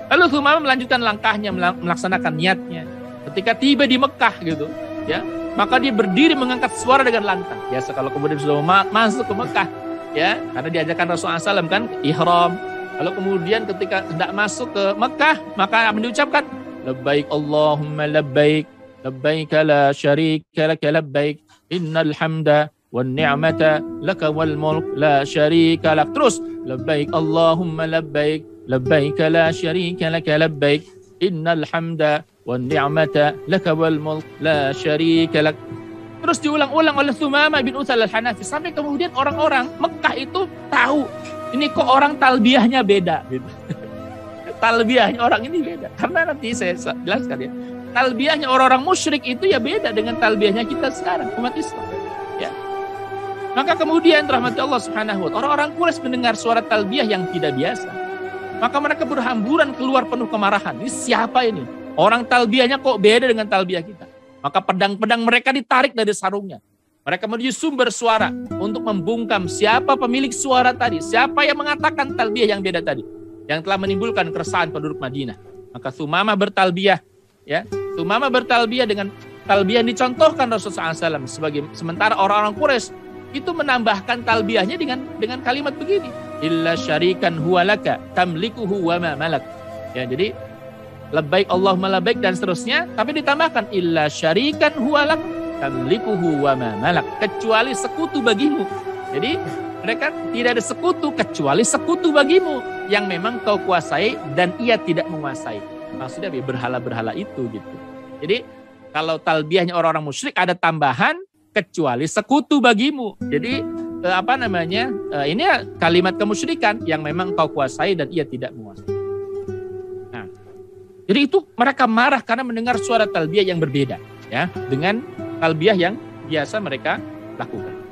Speaker 1: Lalu Thumamah melanjutkan langkahnya, melaksanakan niatnya. Ketika tiba di Mekah gitu, ya, maka dia berdiri mengangkat suara dengan lantang. Biasa kalau kemudian sudah masuk ke Mekah, ya, karena diajarkan Rasulullah SAW kan ihram. Lalu kemudian ketika hendak masuk ke Mekah, maka diucapkan labbaik Allahumma labbaik. Labbaik la syarika laka labbaik innal hamda wan ni'mata laka wal mulk la syarika lak. Terus labbaik Allahumma labbaik labbaik la syarika laka labbaik innal hamda wan ni'mata laka wal mulk la syarika lak. Terus diulang-ulang oleh Thumamah bin Utsal al-Hanafi sampai kemudian orang-orang Mekah itu tahu ini kok orang talbiyahnya beda gitu. Talbiyahnya orang ini beda. Karena nanti saya jelaskan ya. Talbiyahnya orang-orang musyrik itu ya beda dengan talbiyahnya kita sekarang umat Islam. Ya. Maka kemudian rahmat Allah Subhanahu wa taala, orang-orang Quraisy mendengar suara talbiyah yang tidak biasa. Maka mereka berhamburan keluar penuh kemarahan. Ini siapa ini? Orang talbiyahnya kok beda dengan talbiyah kita? Maka pedang-pedang mereka ditarik dari sarungnya. Mereka menuju sumber suara untuk membungkam siapa pemilik suara tadi, siapa yang mengatakan talbiyah yang beda tadi, yang telah menimbulkan keresahan penduduk Madinah. Maka Thumamah bertalbiyah, ya, Thumamah bertalbiyah dengan talbiyah yang dicontohkan Rasulullah SAW. Sementara orang-orang Quraisy itu menambahkan talbiyahnya dengan kalimat begini, illa syarikan huwa laka tamlikuhu wa ma malak. Ya, jadi labbaik Allahumma labbaik dan seterusnya, tapi ditambahkan illa syarikan huwa lak tamlikuhu wa ma malak, kecuali sekutu bagimu. Jadi mereka tidak ada sekutu kecuali sekutu bagimu yang memang kau kuasai dan ia tidak menguasai. Maksudnya berhala-berhala itu gitu. Jadi kalau talbiyahnya orang-orang musyrik ada tambahan kecuali sekutu bagimu. Jadi ini kalimat kemusyrikan yang memang kau kuasai dan ia tidak menguasai. Nah, jadi itu mereka marah karena mendengar suara talbiyah yang berbeda ya dengan talbiyah yang biasa mereka lakukan.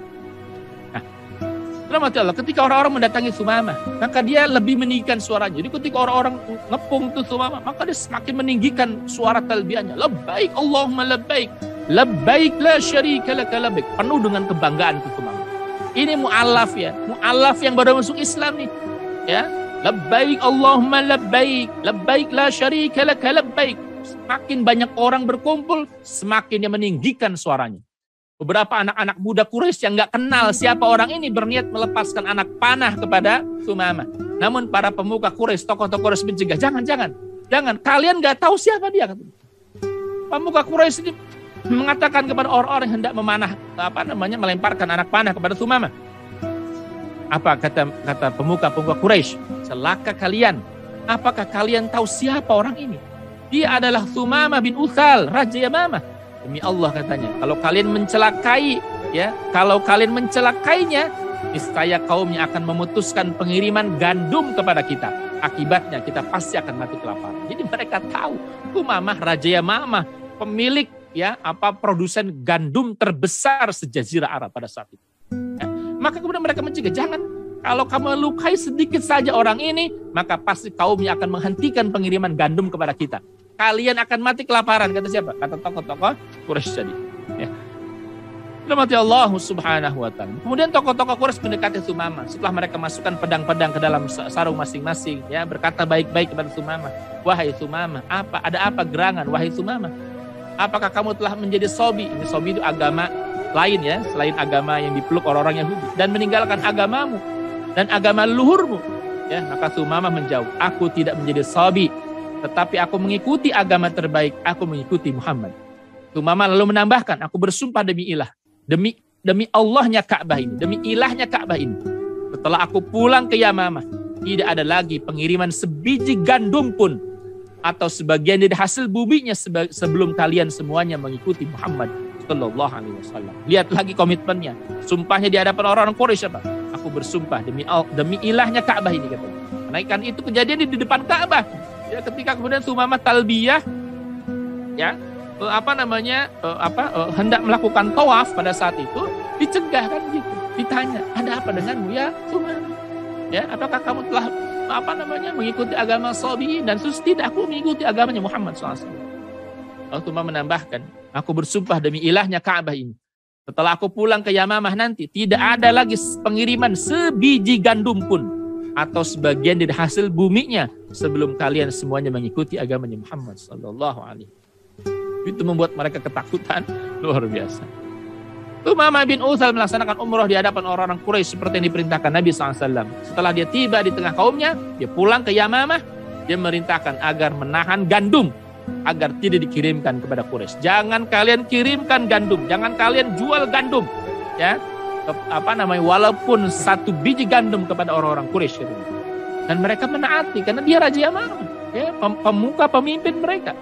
Speaker 1: Rahmat Allah, ketika orang-orang mendatangi Thumamah, maka dia lebih meninggikan suaranya. Jadi ketika orang-orang ngepung tuh Thumamah, maka dia semakin meninggikan suara talbiyahnya. Labbaik Allahumma labbaik, labbaik la syarika laka labbaik. Penuh dengan kebanggaan tuh Thumamah. Ini mu'allaf ya, mu'allaf yang baru masuk Islam nih. Ya, labbaik Allahumma labbaik, labbaik la syarika laka labbaik. Semakin banyak orang berkumpul, semakin dia meninggikan suaranya. Beberapa anak-anak muda Quraisy yang nggak kenal siapa orang ini berniat melepaskan anak panah kepada Thumamah. Namun para pemuka Quraisy, tokoh-tokoh Quraisy mencegah, jangan, kalian nggak tahu siapa dia. Pemuka Quraisy ini mengatakan kepada orang-orang yang hendak melemparkan anak panah kepada Thumamah. Apa kata pemuka Quraisy? Celaka kalian. Apakah kalian tahu siapa orang ini? Dia adalah Thumamah bin Utsal, Raja Yamamah. Demi Allah katanya, kalau kalian mencelakainya, niscaya kaumnya akan memutuskan pengiriman gandum kepada kita. Akibatnya kita pasti akan mati kelaparan. Jadi mereka tahu Thumamah Raja Yamamah, pemilik produsen gandum terbesar sejazirah Arab pada saat itu. Ya, maka kemudian mereka mencegah, jangan, kalau kamu lukai sedikit saja orang ini, maka pasti kaumnya akan menghentikan pengiriman gandum kepada kita. Kalian akan mati kelaparan, kata siapa? Kata tokoh-tokoh Quraisy tadi. Ya. Rahmati Allah Subhanahu wa taala. Kemudian tokoh-tokoh Quraisy mendekati Thumamah. Setelah mereka masukkan pedang-pedang ke dalam sarung masing-masing, ya, berkata baik-baik kepada Thumamah. Wahai Thumamah, ada apa gerangan? Wahai Thumamah, apakah kamu telah menjadi sobi? Ini sobi itu agama lain ya, selain agama yang dipeluk orang-orang Yahudi, dan meninggalkan agamamu dan agama leluhurmu. Ya, maka Thumamah menjawab, aku tidak menjadi sobi, tetapi aku mengikuti agama terbaik, aku mengikuti Muhammad. Thumamah lalu menambahkan, aku bersumpah demi ilah, demi Allahnya Ka'bah ini, demi ilahnya Ka'bah ini. Setelah aku pulang ke Yamamah, tidak ada lagi pengiriman sebiji gandum pun atau sebagian dari hasil buminya sebelum kalian semuanya mengikuti Muhammad Sallallahu Alaihi Wasallam. Lihat lagi komitmennya, sumpahnya di hadapan orang-orang Quraisy apa? Aku bersumpah demi ilahnya Ka'bah ini, katanya. Karena itu kejadian di depan Ka'bah. Ya, ketika kemudian Thumamah talbiyah, ya, hendak melakukan tawaf pada saat itu, dicegah kan gitu, ditanya, ada apa denganmu ya Thumamah? Ya, apakah kamu telah mengikuti agama Sabi'in? Dan terus tidak, aku mengikuti agamanya Muhammad SAW. Thumamah menambahkan, aku bersumpah demi ilahnya Ka'bah ini, setelah aku pulang ke Yamamah nanti, tidak ada lagi pengiriman sebiji gandum pun atau sebagian dari hasil buminya sebelum kalian semuanya mengikuti agamanya Muhammad sallallahu alaihi wasallam. Itu membuat mereka ketakutan luar biasa. Thumamah bin Utsal melaksanakan umrah di hadapan orang-orang Quraisy seperti yang diperintahkan Nabi SAW. Setelah dia tiba di tengah kaumnya, dia pulang ke Yamamah, dia merintahkan agar menahan gandum agar tidak dikirimkan kepada Quraisy. Jangan kalian kirimkan gandum, jangan kalian jual gandum, ya. walaupun satu biji gandum kepada orang-orang Quraisy gitu. Dan mereka menaati karena dia Raja Yamamah, ya, pemuka pemimpin mereka.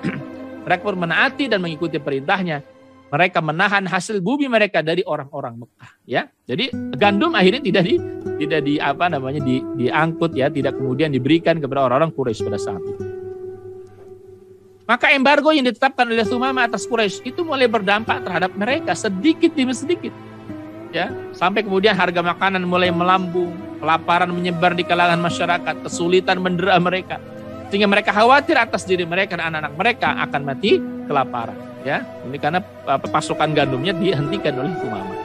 Speaker 1: Mereka pun menaati dan mengikuti perintahnya. Mereka menahan hasil bumi mereka dari orang-orang Mekah, ya. Jadi gandum akhirnya tidak diangkut, ya, tidak kemudian diberikan kepada orang-orang Quraisy pada saat itu. Maka embargo yang ditetapkan oleh Thumamah atas Quraisy itu mulai berdampak terhadap mereka sedikit demi sedikit, ya, sampai kemudian harga makanan mulai melambung, kelaparan menyebar di kalangan masyarakat, kesulitan mendera mereka, sehingga mereka khawatir atas diri mereka dan anak-anak mereka akan mati kelaparan, ya. Ini karena pasokan gandumnya dihentikan oleh Thumamah.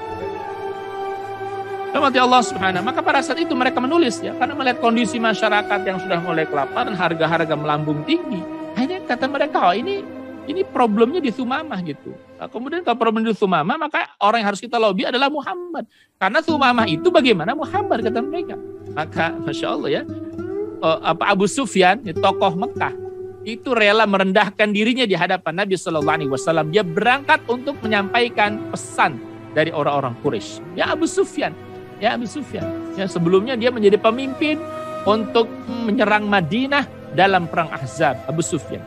Speaker 1: Rahmati Allah Subhanahu. Maka pada saat itu mereka menulis, ya, karena melihat kondisi masyarakat yang sudah mulai kelaparan, harga-harga melambung tinggi. Akhirnya kata mereka, oh ini problemnya di Thumamah gitu. Nah, kemudian kalau problem di Thumamah, maka orang yang harus kita lobby adalah Muhammad. Karena Thumamah itu bagaimana Muhammad, kata mereka. Maka Masya Allah, ya, Abu Sufyan, tokoh Mekah, itu rela merendahkan dirinya di hadapan Nabi SAW. Dia berangkat untuk menyampaikan pesan dari orang-orang Quraisy. Ya Abu Sufyan. Ya sebelumnya dia menjadi pemimpin untuk menyerang Madinah dalam perang Ahzab, Abu Sufyan.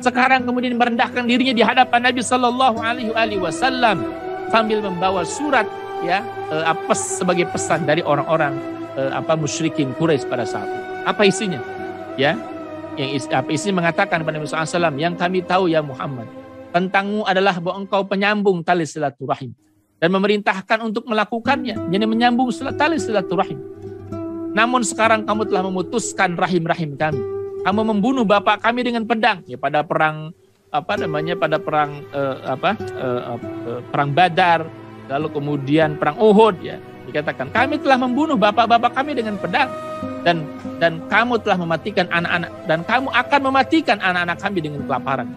Speaker 1: Sekarang kemudian merendahkan dirinya di hadapan Nabi Sallallahu Alaihi Wasallam sambil membawa surat, ya, sebagai pesan dari orang-orang musyrikin Quraisy pada saat itu. Apa isinya? Ya, isinya mengatakan kepada Nabi SAW, yang kami tahu ya Muhammad, tentangmu adalah bahwa engkau penyambung tali silaturahim dan memerintahkan untuk melakukannya, jadi menyambung tali silaturahim. Namun sekarang kamu telah memutuskan rahim-rahim kami. Kamu membunuh bapak kami dengan pedang, ya, pada perang perang Badar, lalu kemudian perang Uhud, ya. Dikatakan kami telah membunuh bapak-bapak kami dengan pedang dan kamu telah mematikan anak-anak dan kamu akan mematikan anak-anak kami dengan kelaparan.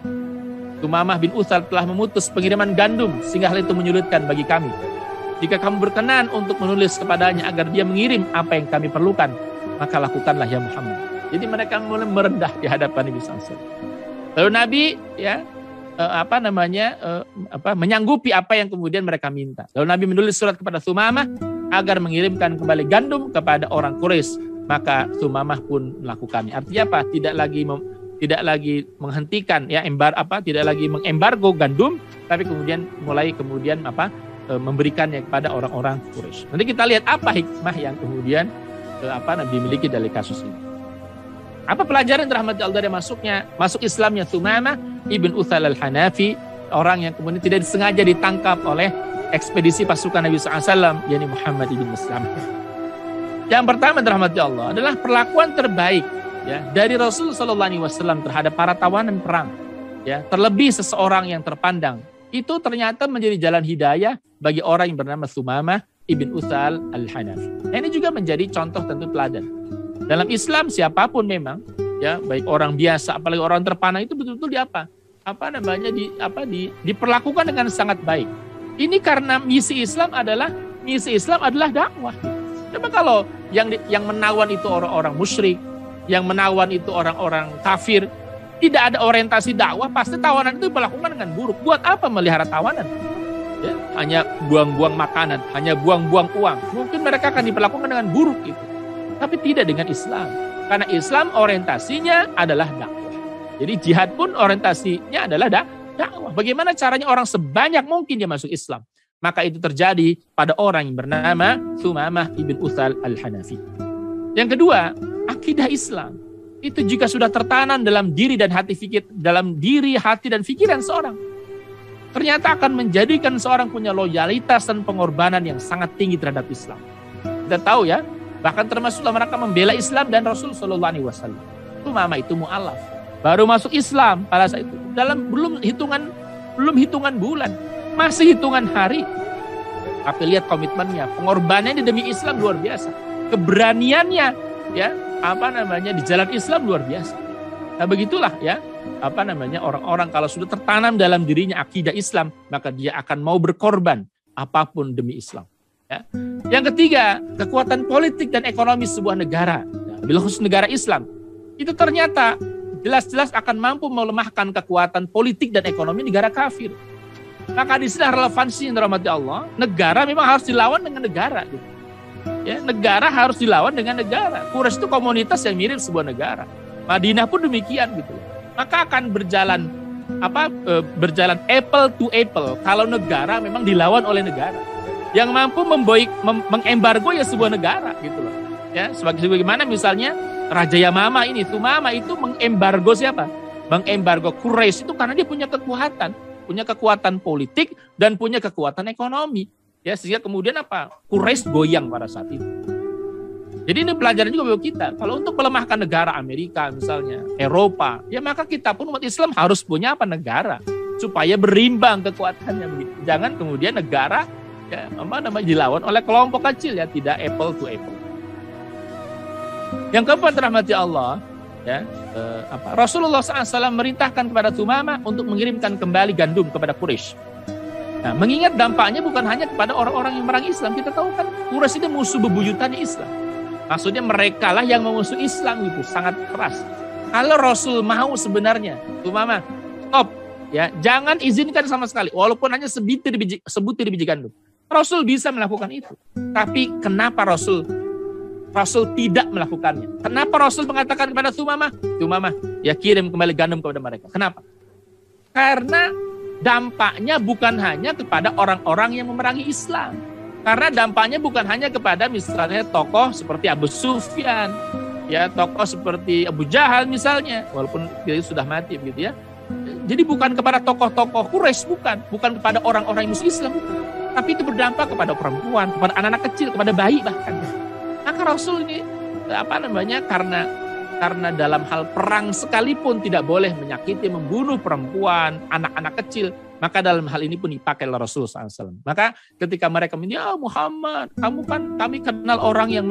Speaker 1: Thumamah bin Utsal telah memutus pengiriman gandum sehingga hal itu menyulitkan bagi kami. Jika kamu berkenan untuk menulis kepadanya agar dia mengirim apa yang kami perlukan, maka lakukanlah ya Muhammad. Jadi mereka mulai merendah di hadapan Nabi SAW. Lalu Nabi, ya, menyanggupi apa yang kemudian mereka minta. Lalu Nabi menulis surat kepada Thumamah agar mengirimkan kembali gandum kepada orang Quraisy. Maka Thumamah pun melakukannya. Artinya apa? Tidak lagi menghentikan, ya, tidak lagi mengembargo gandum, tapi kemudian memberikannya kepada orang-orang Quraisy. Nanti kita lihat apa hikmah yang kemudian dimiliki dari kasus ini. Apa pelajaran rahmat Allah dari masuk Islamnya Thumamah ibn Utsal al-Hanafi, orang yang kemudian tidak disengaja ditangkap oleh ekspedisi pasukan Nabi SAW, yakni Muhammad ibn Maslamah. Yang pertama rahmat Allah adalah perlakuan terbaik, ya, dari Rasul SAW terhadap para tawanan perang, ya, terlebih seseorang yang terpandang. Itu ternyata menjadi jalan hidayah bagi orang yang bernama Thumamah ibn Utsal al-Hanafi. Nah, ini juga menjadi contoh tentu teladan. Dalam Islam siapapun memang, ya, baik orang biasa apalagi orang terpandang itu betul-betul diperlakukan dengan sangat baik. Ini karena misi Islam adalah dakwah. Coba kalau yang menawan itu orang-orang musyrik, yang menawan itu orang-orang kafir, tidak ada orientasi dakwah, pasti tawanan itu diperlakukan dengan buruk. Buat apa melihara tawanan? Ya, hanya buang-buang makanan, hanya buang-buang uang. Mungkin mereka akan diperlakukan dengan buruk itu. Tapi tidak dengan Islam. Karena Islam orientasinya adalah dakwah. Jadi jihad pun orientasinya adalah dakwah. Bagaimana caranya orang sebanyak mungkin dia masuk Islam? Maka itu terjadi pada orang yang bernama Thumamah ibn Utsal al-Hanafi. Yang kedua, akidah Islam. Itu jika sudah tertanam dalam diri dan hati dan pikiran seorang, ternyata akan menjadikan seorang punya loyalitas dan pengorbanan yang sangat tinggi terhadap Islam. Kita tahu, ya, bahkan termasuklah mereka membela Islam dan Rasul Sallallahu Alaihi Wasallam. Thumamah itu mu'alaf, baru masuk Islam pada saat itu, belum hitungan bulan, masih hitungan hari. Tapi lihat komitmennya, pengorbanannya demi Islam luar biasa, keberaniannya, ya, di jalan Islam luar biasa. Nah, begitulah, ya, orang-orang kalau sudah tertanam dalam dirinya akidah Islam, maka dia akan mau berkorban apapun demi Islam. Ya. Yang ketiga, kekuatan politik dan ekonomi sebuah negara, bila khusus negara Islam, itu ternyata jelas-jelas akan mampu melemahkan kekuatan politik dan ekonomi negara kafir. Maka di sini relevansi yang dirahmati Allah, negara memang harus dilawan dengan negara. Gitu. Ya, negara harus dilawan dengan negara. Quraisy itu komunitas yang mirip sebuah negara. Madinah pun demikian gitu. Maka akan berjalan berjalan apple to apple kalau negara memang dilawan oleh negara. Yang mampu mengembargo ya sebuah negara gitu loh. Ya, sebagaimana misalnya Raja Yamama ini, Thumama itu mengembargo siapa? Mengembargo Quraisy itu karena dia punya kekuatan politik dan punya kekuatan ekonomi. Ya, sehingga kemudian Quraisy goyang pada saat itu. Jadi ini pelajaran juga bagi kita. Kalau untuk melemahkan negara Amerika misalnya, Eropa, ya maka kita pun umat Islam harus punya negara supaya berimbang kekuatannya begitu. Jangan kemudian negara dilawan oleh kelompok kecil ya, tidak apple to apple. Yang keempat rahmati Allah, ya, Rasulullah SAW merintahkan kepada Thumama untuk mengirimkan kembali gandum kepada Quraisy. Nah, mengingat dampaknya bukan hanya kepada orang-orang yang memerangi Islam. Kita tahu kan Quraisy itu musuh bebuyutannya Islam. Maksudnya mereka lah yang memusuhi Islam itu sangat keras. Kalau Rasul mau sebenarnya, Thumama, stop, ya, jangan izinkan sama sekali, walaupun hanya sebutir biji gandum. Rasul bisa melakukan itu. Tapi kenapa Rasul tidak melakukannya? Kenapa Rasul mengatakan kepada Thumama, ya kirim kembali gandum kepada mereka? Kenapa? Karena dampaknya bukan hanya kepada orang-orang yang memerangi Islam. Karena dampaknya bukan hanya kepada misalnya tokoh seperti Abu Sufyan, ya, tokoh seperti Abu Jahal misalnya, walaupun dia sudah mati begitu ya. Jadi bukan kepada tokoh-tokoh Quraisy, bukan kepada orang-orang yang musuh Islam, bukan. Tapi itu berdampak kepada perempuan, kepada anak-anak kecil, kepada bayi bahkan. Maka Rasul ini karena dalam hal perang sekalipun tidak boleh menyakiti, membunuh perempuan, anak-anak kecil. Maka dalam hal ini pun dipakai oleh Rasulullah SAW. Maka ketika mereka ya Muhammad, kamu kan kami kenal orang yang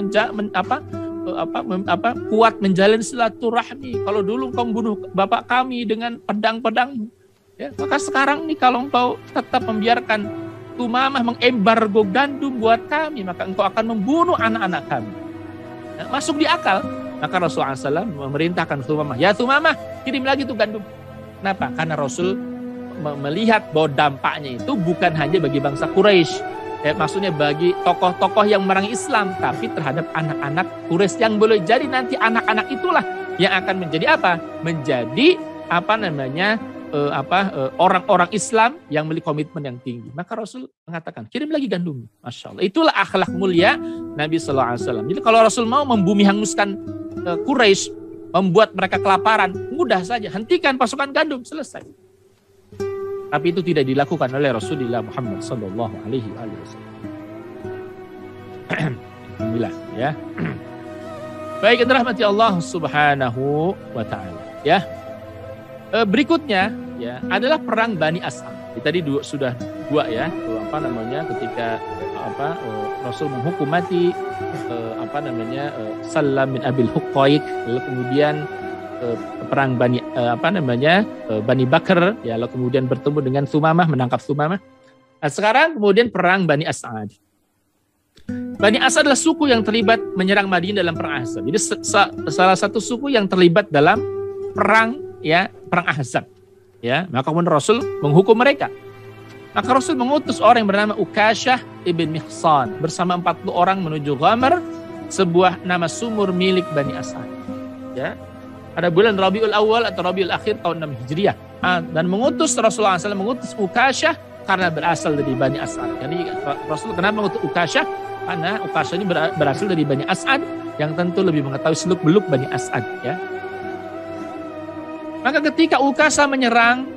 Speaker 1: kuat menjalin silaturahmi. Kalau dulu kau membunuh bapak kami dengan pedang-pedangmu, ya, maka sekarang nih kalau engkau tetap membiarkan Thumamah mengembargo gandum buat kami, maka engkau akan membunuh anak-anak kami. Nah, masuk di akal. Maka Rasulullah SAW memerintahkan Thumamah, ya Thumamah, kirim lagi tuh gandum. Kenapa? Karena Rasul melihat bahwa dampaknya itu bukan hanya bagi bangsa Quraisy, maksudnya bagi tokoh-tokoh yang memerangi Islam, tapi terhadap anak-anak Quraisy yang boleh jadi nanti anak-anak itulah yang akan menjadi menjadi orang-orang Islam yang memiliki komitmen yang tinggi. Maka Rasul mengatakan kirim lagi gandum. Masya Allah. Itulah akhlak mulia Nabi SAW. Jadi kalau Rasul mau membumi hanguskan Quraisy, membuat mereka kelaparan, mudah saja, hentikan pasukan gandum, selesai. Tapi itu tidak dilakukan oleh Rasulullah Muhammad sallallahu alaihi wasallam. Alhamdulillah, ya. Baik, rahmati Allah Subhanahu wa taala, ya. Berikutnya ya adalah perang Bani As'ad. Tadi sudah dua ya, ketika Rasul menghukum mati Salam bin Abil Huqaiq, lalu kemudian perang Bani Bakar, ya, lalu kemudian bertemu dengan Thumamah, menangkap Thumamah. Nah, sekarang kemudian perang Bani As'ad. Bani As'ad adalah suku yang terlibat menyerang Madinah dalam perang Ahzab. Jadi salah satu suku yang terlibat dalam perang Ahzab. Ya, maka kemudian Rasul menghukum mereka. Maka Rasul mengutus orang yang bernama Ukasyah ibn Mihsan bersama 40 orang menuju Ghamar, sebuah nama sumur milik Bani As'ad. Ya. Pada bulan Rabiul Awal atau Rabiul Akhir tahun 6 Hijriah. Dan mengutus Rasulullah SAW mengutus Ukasyah karena berasal dari Bani As'ad. Jadi Rasul kenapa mengutus Ukasyah? Karena Ukasyah ini berasal dari Bani As'ad yang tentu lebih mengetahui seluk-beluk Bani As'ad. Ya. Maka ketika Ukasyah menyerang,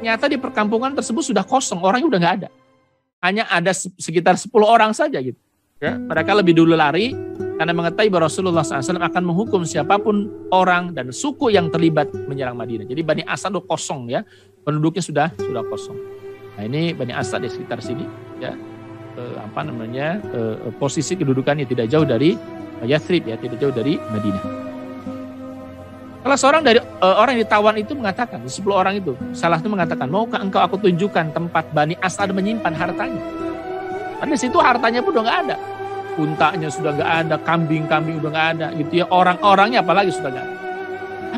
Speaker 1: ternyata di perkampungan tersebut sudah kosong, orangnya udah nggak ada. Hanya ada sekitar 10 orang saja gitu. Ya. Mereka lebih dulu lari karena mengetahui bahwa Rasulullah SAW akan menghukum siapapun orang dan suku yang terlibat menyerang Madinah. Jadi Bani Asad itu kosong ya, penduduknya sudah kosong. Nah ini Bani Asad di sekitar sini ya, posisi kedudukannya tidak jauh dari Yathrib ya, tidak jauh dari Madinah. Salah seorang dari orang yang ditawan itu mengatakan, 10 orang itu, salah itu mengatakan, maukah engkau aku tunjukkan tempat Bani Asad menyimpan hartanya? Karena di situ hartanya pun udah nggak ada. Untanya sudah nggak ada, kambing-kambing udah nggak ada, gitu ya, orang-orangnya apalagi sudah nggak ada.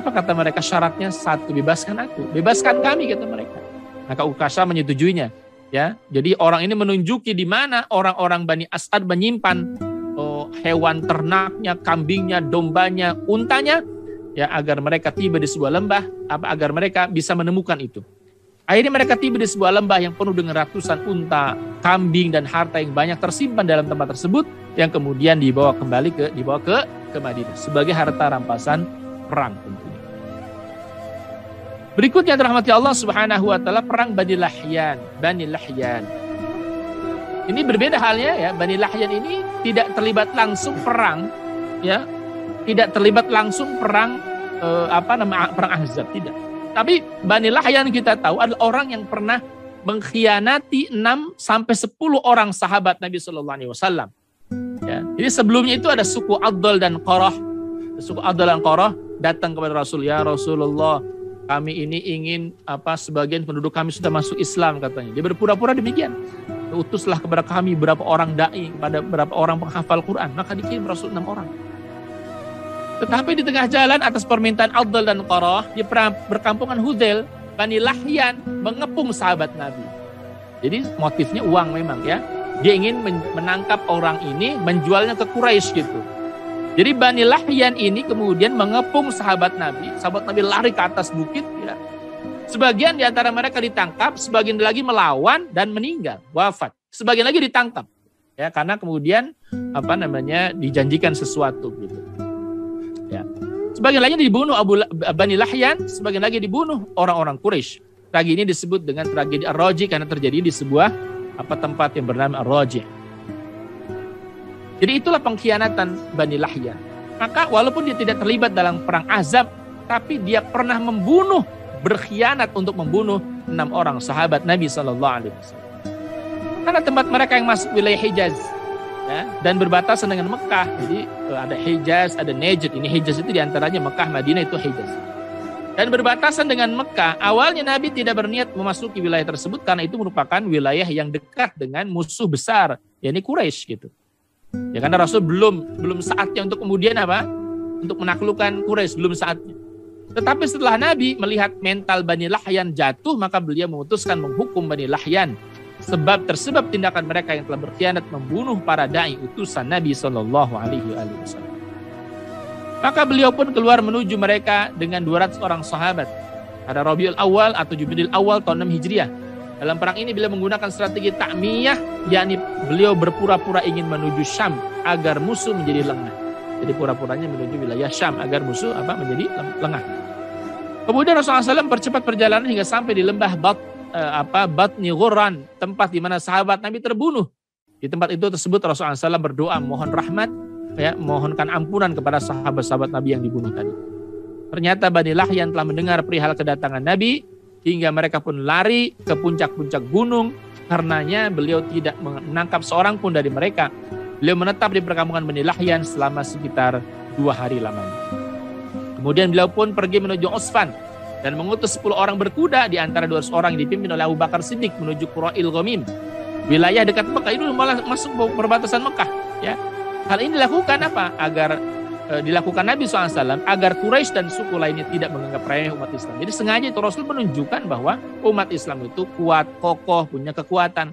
Speaker 1: Apa kata mereka? Syaratnya satu, bebaskan aku, bebaskan kami, kata mereka. Maka Ukasyah menyetujuinya. Ya, jadi orang ini menunjuki di mana orang-orang Bani As'ad menyimpan hewan ternaknya, kambingnya, dombanya, untanya, ya agar mereka tiba di sebuah lembah, agar mereka bisa menemukan itu. Akhirnya mereka tiba di sebuah lembah yang penuh dengan ratusan unta, kambing dan harta yang banyak tersimpan dalam tempat tersebut, yang kemudian dibawa ke Madinah sebagai harta rampasan perang tentunya. Berikutnya dirahmati Allah Subhanahu wa taala, perang Bani Lahyan. Ini berbeda halnya ya, Bani Lahyan ini tidak terlibat langsung perang, ya. Tidak terlibat langsung perang perang Ahzab, tidak. Tapi Bani Lahyan kita tahu adalah orang yang pernah mengkhianati 6 sampai 10 orang sahabat Nabi sallallahu alaihi wasallam. Ya. Jadi sebelumnya itu ada suku Abdul dan Qarah. Suku Abdul dan Qarah datang kepada Rasul, "Ya Rasulullah, kami ini ingin sebagian penduduk kami sudah masuk Islam," katanya. Dia berpura-pura demikian. "Utuslah kepada kami berapa orang dai, kepada berapa orang penghafal Quran." Maka dikirim Rasul 6 orang. Tetapi di tengah jalan atas permintaan Abdul dan Qarah, di perkampungan Hudzail, Bani Lahyan mengepung sahabat Nabi. Jadi motifnya uang memang ya. Dia ingin menangkap orang ini, menjualnya ke Quraisy gitu. Jadi Bani Lahyan ini kemudian mengepung sahabat Nabi. Sahabat Nabi lari ke atas bukit. Ya. Sebagian di antara mereka ditangkap, sebagian lagi melawan dan meninggal, wafat. Sebagian lagi ditangkap, ya karena kemudian dijanjikan sesuatu gitu. Ya. Sebagian lagi dibunuh Bani Lahyan, sebagian lagi dibunuh orang-orang Quraisy. Tragedi ini disebut dengan tragedi Ar-Raji karena terjadi di sebuah tempat yang bernama Ar-Raji. Jadi itulah pengkhianatan Bani Lahyan. Maka walaupun dia tidak terlibat dalam perang Ahzab, tapi dia pernah berkhianat untuk membunuh 6 orang sahabat Nabi SAW. Karena tempat mereka yang masuk wilayah Hijaz, ya, dan berbatasan dengan Mekah. Jadi ada Hijaz, ada Najd. Ini Hijaz itu diantaranya Mekah, Madinah itu Hijaz. Dan berbatasan dengan Mekah, awalnya Nabi tidak berniat memasuki wilayah tersebut karena itu merupakan wilayah yang dekat dengan musuh besar, yakni Quraisy gitu. Ya karena Rasul belum saatnya untuk kemudian untuk menaklukkan Quraisy, belum saatnya. Tetapi setelah Nabi melihat mental Bani Lahyan jatuh, maka beliau memutuskan menghukum Bani Lahyan tersebab tindakan mereka yang telah berkhianat membunuh para dai utusan Nabi sallallahu alaihi wasallam. Maka beliau pun keluar menuju mereka dengan 200 orang sahabat pada Rabiul Awal atau Jumadil Awal tahun 6 Hijriah. Dalam perang ini beliau menggunakan strategi ta'miyah, yakni beliau berpura-pura ingin menuju Syam agar musuh menjadi lengah. Jadi pura-puranya menuju wilayah Syam agar musuh menjadi lengah. Kemudian Rasulullah SAW percepat perjalanan hingga sampai di lembah Batni Ghurran, tempat di mana sahabat Nabi terbunuh. Di tempat itu tersebut Rasulullah SAW berdoa mohon rahmat, ya, mohonkan ampunan kepada sahabat-sahabat Nabi yang dibunuh tadi. Ternyata Bani Lahyan telah mendengar perihal kedatangan Nabi, hingga mereka pun lari ke puncak-puncak gunung. Karenanya beliau tidak menangkap seorang pun dari mereka. Beliau menetap di perkampungan Bani Lahyan selama sekitar 2 hari lamanya. Kemudian beliau pun pergi menuju Usfan dan mengutus 10 orang berkuda di antara 200 orang yang dipimpin oleh Abu Bakar Siddiq menuju Qura'il Ghamim, wilayah dekat Mekah. Itu malah masuk perbatasan Mekah, ya. Hal ini dilakukan agar dilakukan Nabi SAW agar Quraisy dan suku lainnya tidak menganggap remeh umat Islam. Jadi sengaja itu Rasul menunjukkan bahwa umat Islam itu kuat, kokoh, punya kekuatan.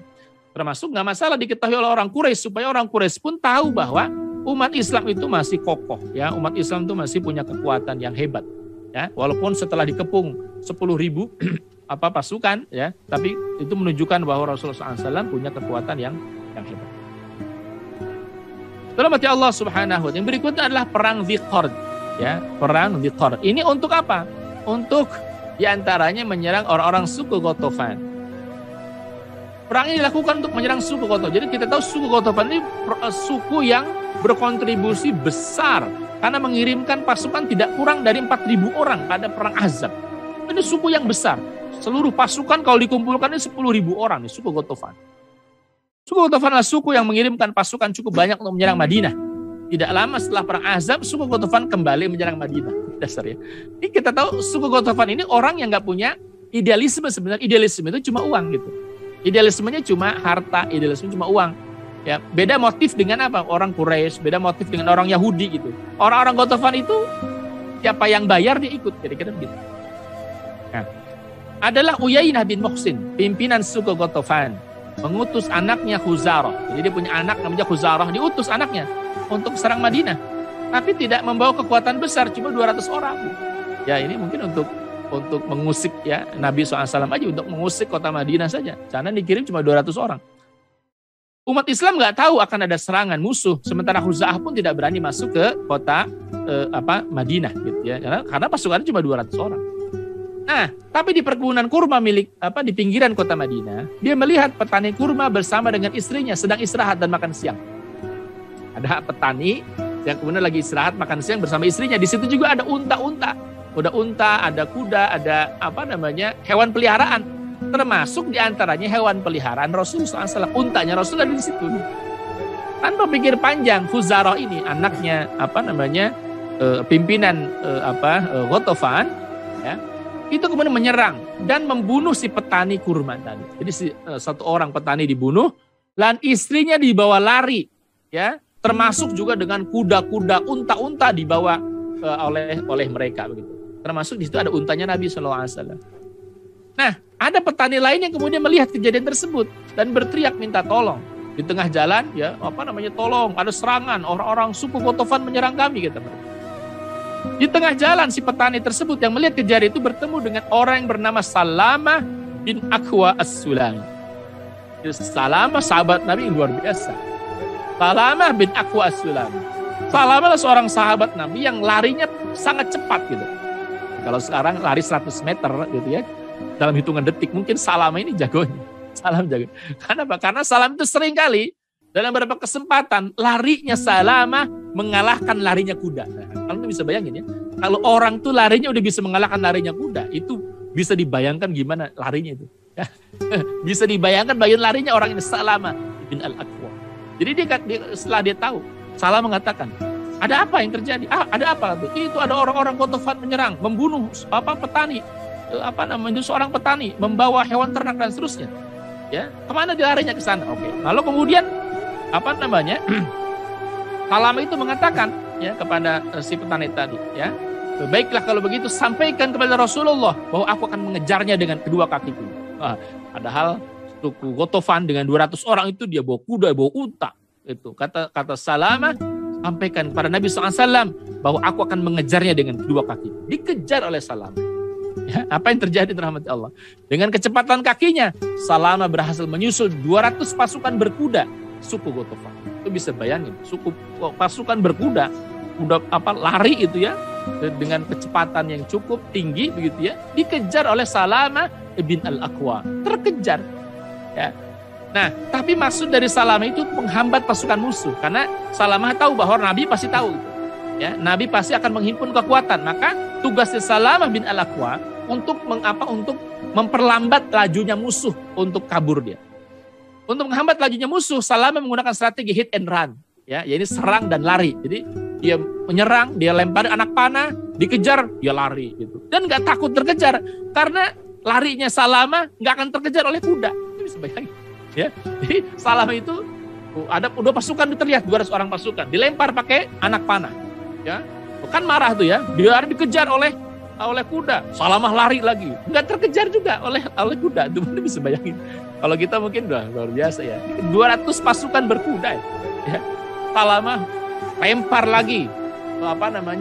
Speaker 1: Termasuk nggak masalah diketahui oleh orang Quraisy supaya orang Quraisy pun tahu bahwa umat Islam itu masih kokoh, ya. Umat Islam itu masih punya kekuatan yang hebat, ya. Walaupun setelah dikepung 10.000 pasukan, ya, tapi itu menunjukkan bahwa Rasulullah SAW punya kekuatan yang hebat. Rahmati Allah Subhanahu wa taala. Yang berikutnya adalah perang Dziqard, ya, perang Dziqard. Ini untuk apa? Untuk diantaranya menyerang orang-orang suku Ghatafan. Perang ini dilakukan untuk menyerang suku Ghatafan. Jadi kita tahu suku Ghatafan ini suku yang berkontribusi besar karena mengirimkan pasukan tidak kurang dari 4.000 orang pada perang Ahzab. Ini suku yang besar. Seluruh pasukan kalau dikumpulkan ini 10.000 orang nih suku Ghatafan. Suku Ghatafan adalah suku yang mengirimkan pasukan cukup banyak untuk menyerang Madinah. Tidak lama setelah perang Ahzab, suku Ghatafan kembali menyerang Madinah. Dasar ya. Ini kita tahu suku Ghatafan ini orang yang nggak punya idealisme sebenarnya. Idealisme itu cuma uang gitu. Idealismenya cuma harta, idealisme cuma uang. Ya, beda motif dengan orang Quraisy, beda motif dengan orang Yahudi gitu. Orang-orang Ghatafan itu siapa yang bayar dia ikut, kira-kira begitu. Nah, adalah Uyainah bin Muhsin, pimpinan suku Ghatafan. mengutus anaknya Khuzarah. Jadi dia punya anak namanya Khuzarah, diutus anaknya untuk serang Madinah. Tapi tidak membawa kekuatan besar, cuma 200 orang. Ya ini mungkin untuk mengusik ya Nabi SAW aja, untuk mengusik kota Madinah saja. Karena dikirim cuma 200 orang. Umat Islam nggak tahu akan ada serangan musuh, sementara Khuza'ah pun tidak berani masuk ke kota Madinah gitu ya, karena pasukannya cuma 200 orang. Nah, tapi di perkebunan kurma di pinggiran kota Madinah, dia melihat petani kurma bersama dengan istrinya sedang istirahat dan makan siang. Ada petani yang kemudian lagi istirahat makan siang bersama istrinya. Di situ juga ada unta-unta, ada kuda, ada hewan peliharaan. Termasuk diantaranya hewan peliharaan Rasulullah SAW, untanya Rasul ada di situ. Tanpa pikir panjang, Khuzarah ini anaknya pimpinan Ghatafan, ya, itu kemudian menyerang dan membunuh si petani kurma tadi. Jadi satu orang petani dibunuh, dan istrinya dibawa lari, ya, termasuk juga dengan kuda-kuda, unta-unta dibawa oleh mereka begitu. Termasuk di situ ada untanya Nabi SAW. Nah, ada petani lain yang kemudian melihat kejadian tersebut dan berteriak minta tolong. Di tengah jalan, ya, tolong, ada serangan, orang-orang suku Ghatafan menyerang kami, kata mereka. Di tengah jalan, si petani tersebut yang melihat kejadian itu bertemu dengan orang yang bernama Salamah bin Aqwa As-Sulami. Salamah sahabat Nabi yang luar biasa. Salamah bin Aqwa As-Sulami. Salamah adalah seorang sahabat Nabi yang larinya sangat cepat gitu. Kalau sekarang lari 100 meter gitu ya, dalam hitungan detik, mungkin Salamah ini jagonya. Salam jago. Kenapa? Karena Salam itu sering kali dalam beberapa kesempatan larinya Salamah mengalahkan larinya kuda. Nah, kalian tuh bisa bayangin ya, kalau orang tuh larinya udah bisa mengalahkan larinya kuda, itu bisa dibayangkan gimana larinya itu. Bisa dibayangkan bagian larinya orang ini, Salamah bin Al-Aqwa. Jadi setelah dia tahu, Salamah mengatakan, ada apa yang terjadi? Ada apa? Itu ada orang-orang Ghatafan menyerang, membunuh petani. Seorang petani membawa hewan ternak dan seterusnya. Ya, kemana dia larinya ke sana? Oke. Lalu kemudian Salamah itu mengatakan ya kepada si petani tadi, ya, baiklah kalau begitu sampaikan kepada Rasulullah bahwa aku akan mengejarnya dengan kedua kakiku. Padahal suku Ghatafan dengan 200 orang itu dia bawa kuda, bawa unta. Itu kata Salamah, sampaikan kepada Nabi SAW bahwa aku akan mengejarnya dengan kedua kakiku. Dikejar oleh Salamah. Ya, apa yang terjadi rahmat Allah? Dengan kecepatan kakinya, Salamah berhasil menyusul 200 pasukan berkuda suku Ghatafan. Itu bisa bayangin, pasukan berkuda, lari itu ya, dengan kecepatan yang cukup tinggi begitu ya, dikejar oleh Salamah bin Al-Aqwa, terkejar. Ya. Nah, tapi maksud dari Salamah itu menghambat pasukan musuh, karena Salamah tahu bahwa Nabi pasti tahu. Ya, Nabi pasti akan menghimpun kekuatan. Maka tugasnya Salamah bin Al-Aqwa untuk memperlambat lajunya musuh untuk kabur dia. Untuk menghambat lajunya musuh, Salamah menggunakan strategi hit and run. Ya, yaitu serang dan lari. Jadi dia menyerang, dia lempar anak panah, dikejar, dia lari gitu. Dan nggak takut terkejar karena larinya Salamah nggak akan terkejar oleh kuda. Itu bisa bayangin. Ya, jadi Salamah itu udah pasukan terlihat 200 orang pasukan dilempar pakai anak panah. Ya, kan marah tuh ya, dia dikejar oleh kuda, Salamah lari lagi, nggak terkejar juga oleh kuda. Itu bisa bayangin. Kalau kita mungkin udah luar biasa ya, 200 pasukan berkuda ya. Salamah lempar lagi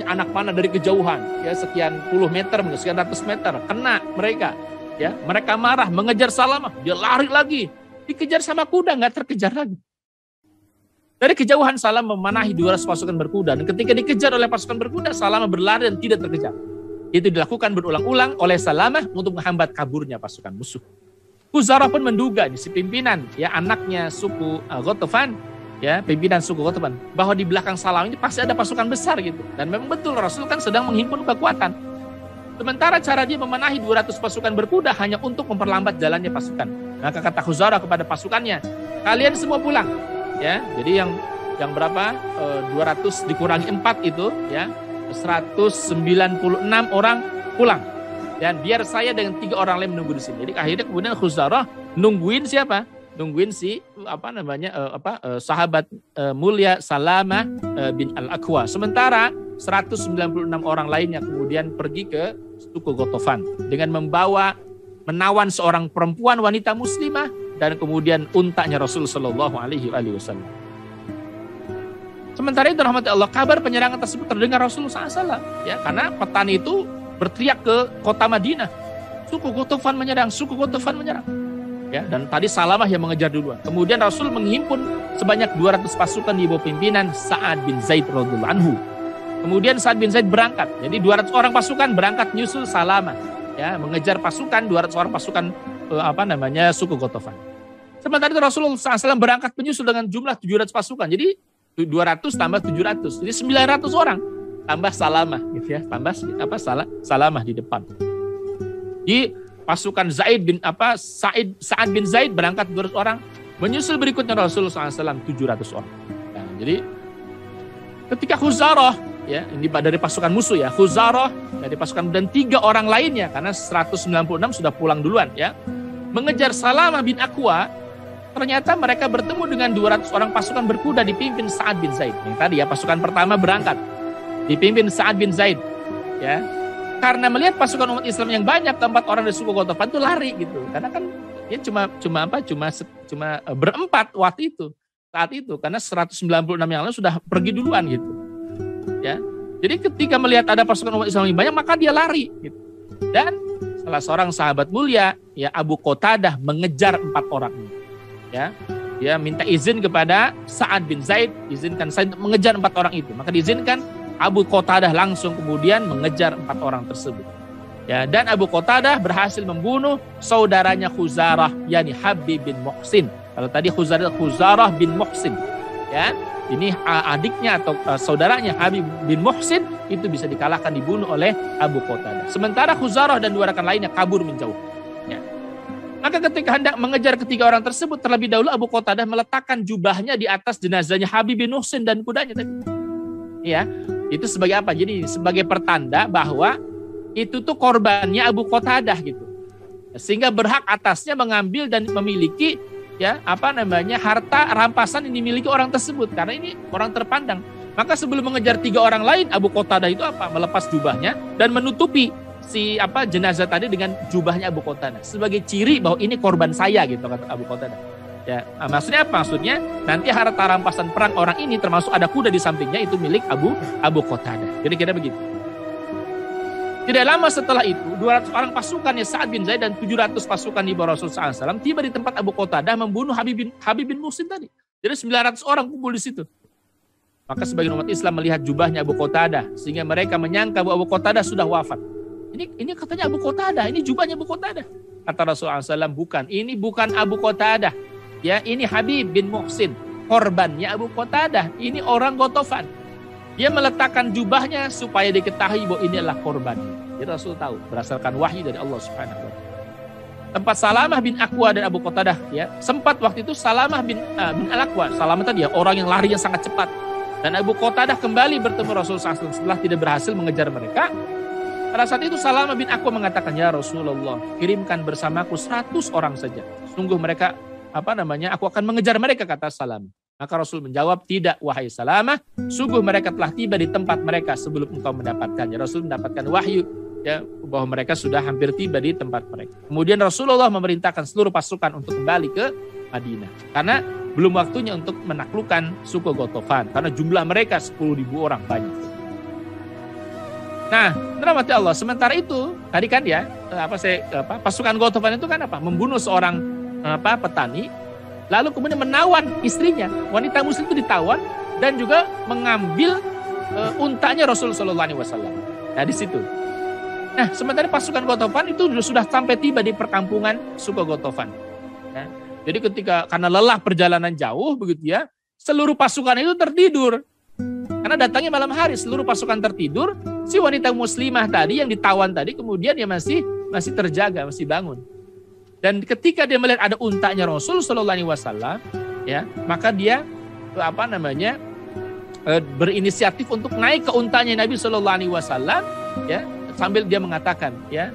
Speaker 1: anak panah dari kejauhan ya, sekian puluh meter, sekian ratus meter, kena mereka ya. Mereka marah mengejar Salamah, dia lari lagi, dikejar sama kuda, nggak terkejar lagi. Dari kejauhan Salamah memanahi 200 pasukan berkuda, dan ketika dikejar oleh pasukan berkuda, Salamah berlari dan tidak terkejar. Itu dilakukan berulang-ulang oleh Salamah untuk menghambat kaburnya pasukan musuh. Khuzarah pun menduga si pimpinan ya, anaknya suku Ghatafan, ya, pimpinan suku Ghatafan, bahwa di belakang Salamah ini pasti ada pasukan besar gitu. Dan memang betul Rasul kan sedang menghimpun kekuatan. Sementara cara dia memenahi 200 pasukan berkuda hanya untuk memperlambat jalannya pasukan. Maka kata Khuzarah kepada pasukannya, kalian semua pulang. Ya, jadi yang berapa? 200 dikurangi 4 itu ya, 196 orang pulang. Dan biar saya dengan 3 orang lain menunggu di sini. Jadi akhirnya kemudian Khuzarah nungguin siapa? Nungguin si sahabat mulia Salamah bin Al-Aqwa. Sementara 196 orang lainnya kemudian pergi ke suku Ghatafan dengan menawan seorang perempuan wanita muslimah dan kemudian untanya Rasul Shallallahu Alaihi Wasallam. Sementara itu rahmat Allah, kabar penyerangan tersebut terdengar Rasulullah SAW, ya, karena petani itu berteriak ke kota Madinah, suku Ghatafan menyerang, suku Ghatafan menyerang. Ya, dan tadi Salamah yang mengejar duluan. Kemudian Rasul menghimpun sebanyak 200 pasukan di bawah pimpinan Sa'ad bin Zaid radhiyallahu anhu. Kemudian Sa'ad bin Zaid berangkat. Jadi 200 orang pasukan berangkat nyusul Salamah, ya, mengejar pasukan 200 orang pasukan suku Ghatafan. Sementara itu Rasulullah SAW berangkat menyusul dengan jumlah 700 pasukan. Jadi 200 tambah 700. Jadi 900 orang tambah Salamah gitu ya. Tambah Salamah di depan. Di pasukan Sa'ad bin Zaid berangkat 200 orang, menyusul berikutnya Rasulullah SAW 700 orang. Nah, jadi ketika Khuzarah, ya, ini dari pasukan musuh ya, Khuzarah dari pasukan dan 3 orang lainnya karena 196 sudah pulang duluan ya, mengejar Salamah bin Aqwa, ternyata mereka bertemu dengan 200 orang pasukan berkuda dipimpin Sa'ad bin Zaid. Yang tadi ya, pasukan pertama berangkat dipimpin Sa'ad bin Zaid, ya. Karena melihat pasukan umat Islam yang banyak, keempat orang dari suku Ghatafan itu lari gitu. Karena kan dia cuma berempat waktu itu. Saat itu karena 196 yang lain sudah pergi duluan gitu. Ya. Jadi ketika melihat ada pasukan umat Islam yang banyak, maka dia lari gitu. Dan salah seorang sahabat mulia, ya, Abu Qatadah mengejar 4 orang ini. Ya. Dia minta izin kepada Sa'ad bin Zaid, izinkan saya untuk mengejar 4 orang itu. Maka diizinkan. Abu Qatadah langsung kemudian mengejar 4 orang tersebut. Ya, dan Abu Qatadah berhasil membunuh saudaranya Khuzarah, yakni Habib bin Muhsin. Kalau tadi Khuzarah bin Muhsin, ya, ini adiknya atau saudaranya Habib bin Muhsin itu bisa dikalahkan, dibunuh oleh Abu Qatadah. Sementara Khuzarah dan 2 rekan lainnya kabur menjauh. Ya. Maka ketika hendak mengejar ketiga orang tersebut, terlebih dahulu Abu Qatadah meletakkan jubahnya di atas jenazahnya Habib bin Muhsin dan kudanya tadi. Ya. Itu sebagai apa? Jadi sebagai pertanda bahwa itu tuh korbannya Abu Qatadah gitu. Sehingga berhak atasnya mengambil dan memiliki, ya, harta rampasan yang dimiliki orang tersebut karena ini orang terpandang. Maka sebelum mengejar 3 orang lain, Abu Qatadah itu melepas jubahnya dan menutupi jenazah tadi dengan jubahnya Abu Qatadah sebagai ciri bahwa ini korban saya gitu, kata Abu Qatadah. Ya, maksudnya apa? Maksudnya nanti harta rampasan perang orang ini termasuk ada kuda di sampingnya itu milik Abu Qatadah. Kira-kira begitu. Tidak lama setelah itu 200 orang pasukannya Sa'ad bin Zaid dan 700 pasukan di bawah Rasulullah SAW tiba di tempat Abu Qatadah membunuh Habib bin Muhsin tadi. Jadi 900 orang kumpul di situ. Maka sebagian umat Islam melihat jubahnya Abu Qatadah sehingga mereka menyangka bahwa Abu Qatadah sudah wafat. Ini katanya Abu Qatadah, ini jubahnya Abu Qatadah. Kata Rasulullah SAW, bukan, ini bukan Abu Qatadah. Ya, ini Habib bin Muhsin, korbannya Abu Qatadah. Ini orang Ghatafan. Dia meletakkan jubahnya supaya diketahui bahwa ini adalah korbannya. Jadi Rasul tahu berdasarkan wahyu dari Allah Subhanahu wa taala. Tempat Salamah bin Aqwa dan Abu Qatadah, ya, sempat waktu itu Salamah bin Al-Aqwa, Salamah tadi ya, orang yang lari yang sangat cepat. Dan Abu Qatadah kembali bertemu Rasulullah SAW setelah tidak berhasil mengejar mereka. Pada saat itu Salamah bin Aqwa mengatakan, "Ya Rasulullah, kirimkan bersamaku 100 orang saja. Sungguh mereka aku akan mengejar mereka," kata Salamah. Maka Rasul menjawab, "Tidak, wahai Salamah, sungguh mereka telah tiba di tempat mereka sebelum engkau mendapatkannya." Rasul mendapatkan wahyu, ya, bahwa mereka sudah hampir tiba di tempat mereka. Kemudian Rasulullah memerintahkan seluruh pasukan untuk kembali ke Madinah karena belum waktunya untuk menaklukkan suku Ghatafan karena jumlah mereka 10.000 orang banyak. Nah, rahmati Allah. Sementara itu, tadi kan ya, pasukan Ghatafan itu kan membunuh seorang petani, lalu kemudian menawan istrinya. Wanita muslim itu ditawan dan juga mengambil untanya Rasulullah SAW. Nah, di situ. Nah, sementara pasukan Ghatafan itu sudah sampai tiba di perkampungan suku Ghatafan. Nah, jadi karena lelah perjalanan jauh begitu ya, seluruh pasukan itu tertidur. Karena datangnya malam hari, seluruh pasukan tertidur. Si wanita muslimah tadi yang ditawan tadi kemudian dia masih terjaga, masih bangun. Dan ketika dia melihat ada untanya Rasul Sallallahu Alaihi Wasallam, ya, maka dia berinisiatif untuk naik ke untanya Nabi Sallallahu Alaihi Wasallam, ya, sambil dia mengatakan, ya,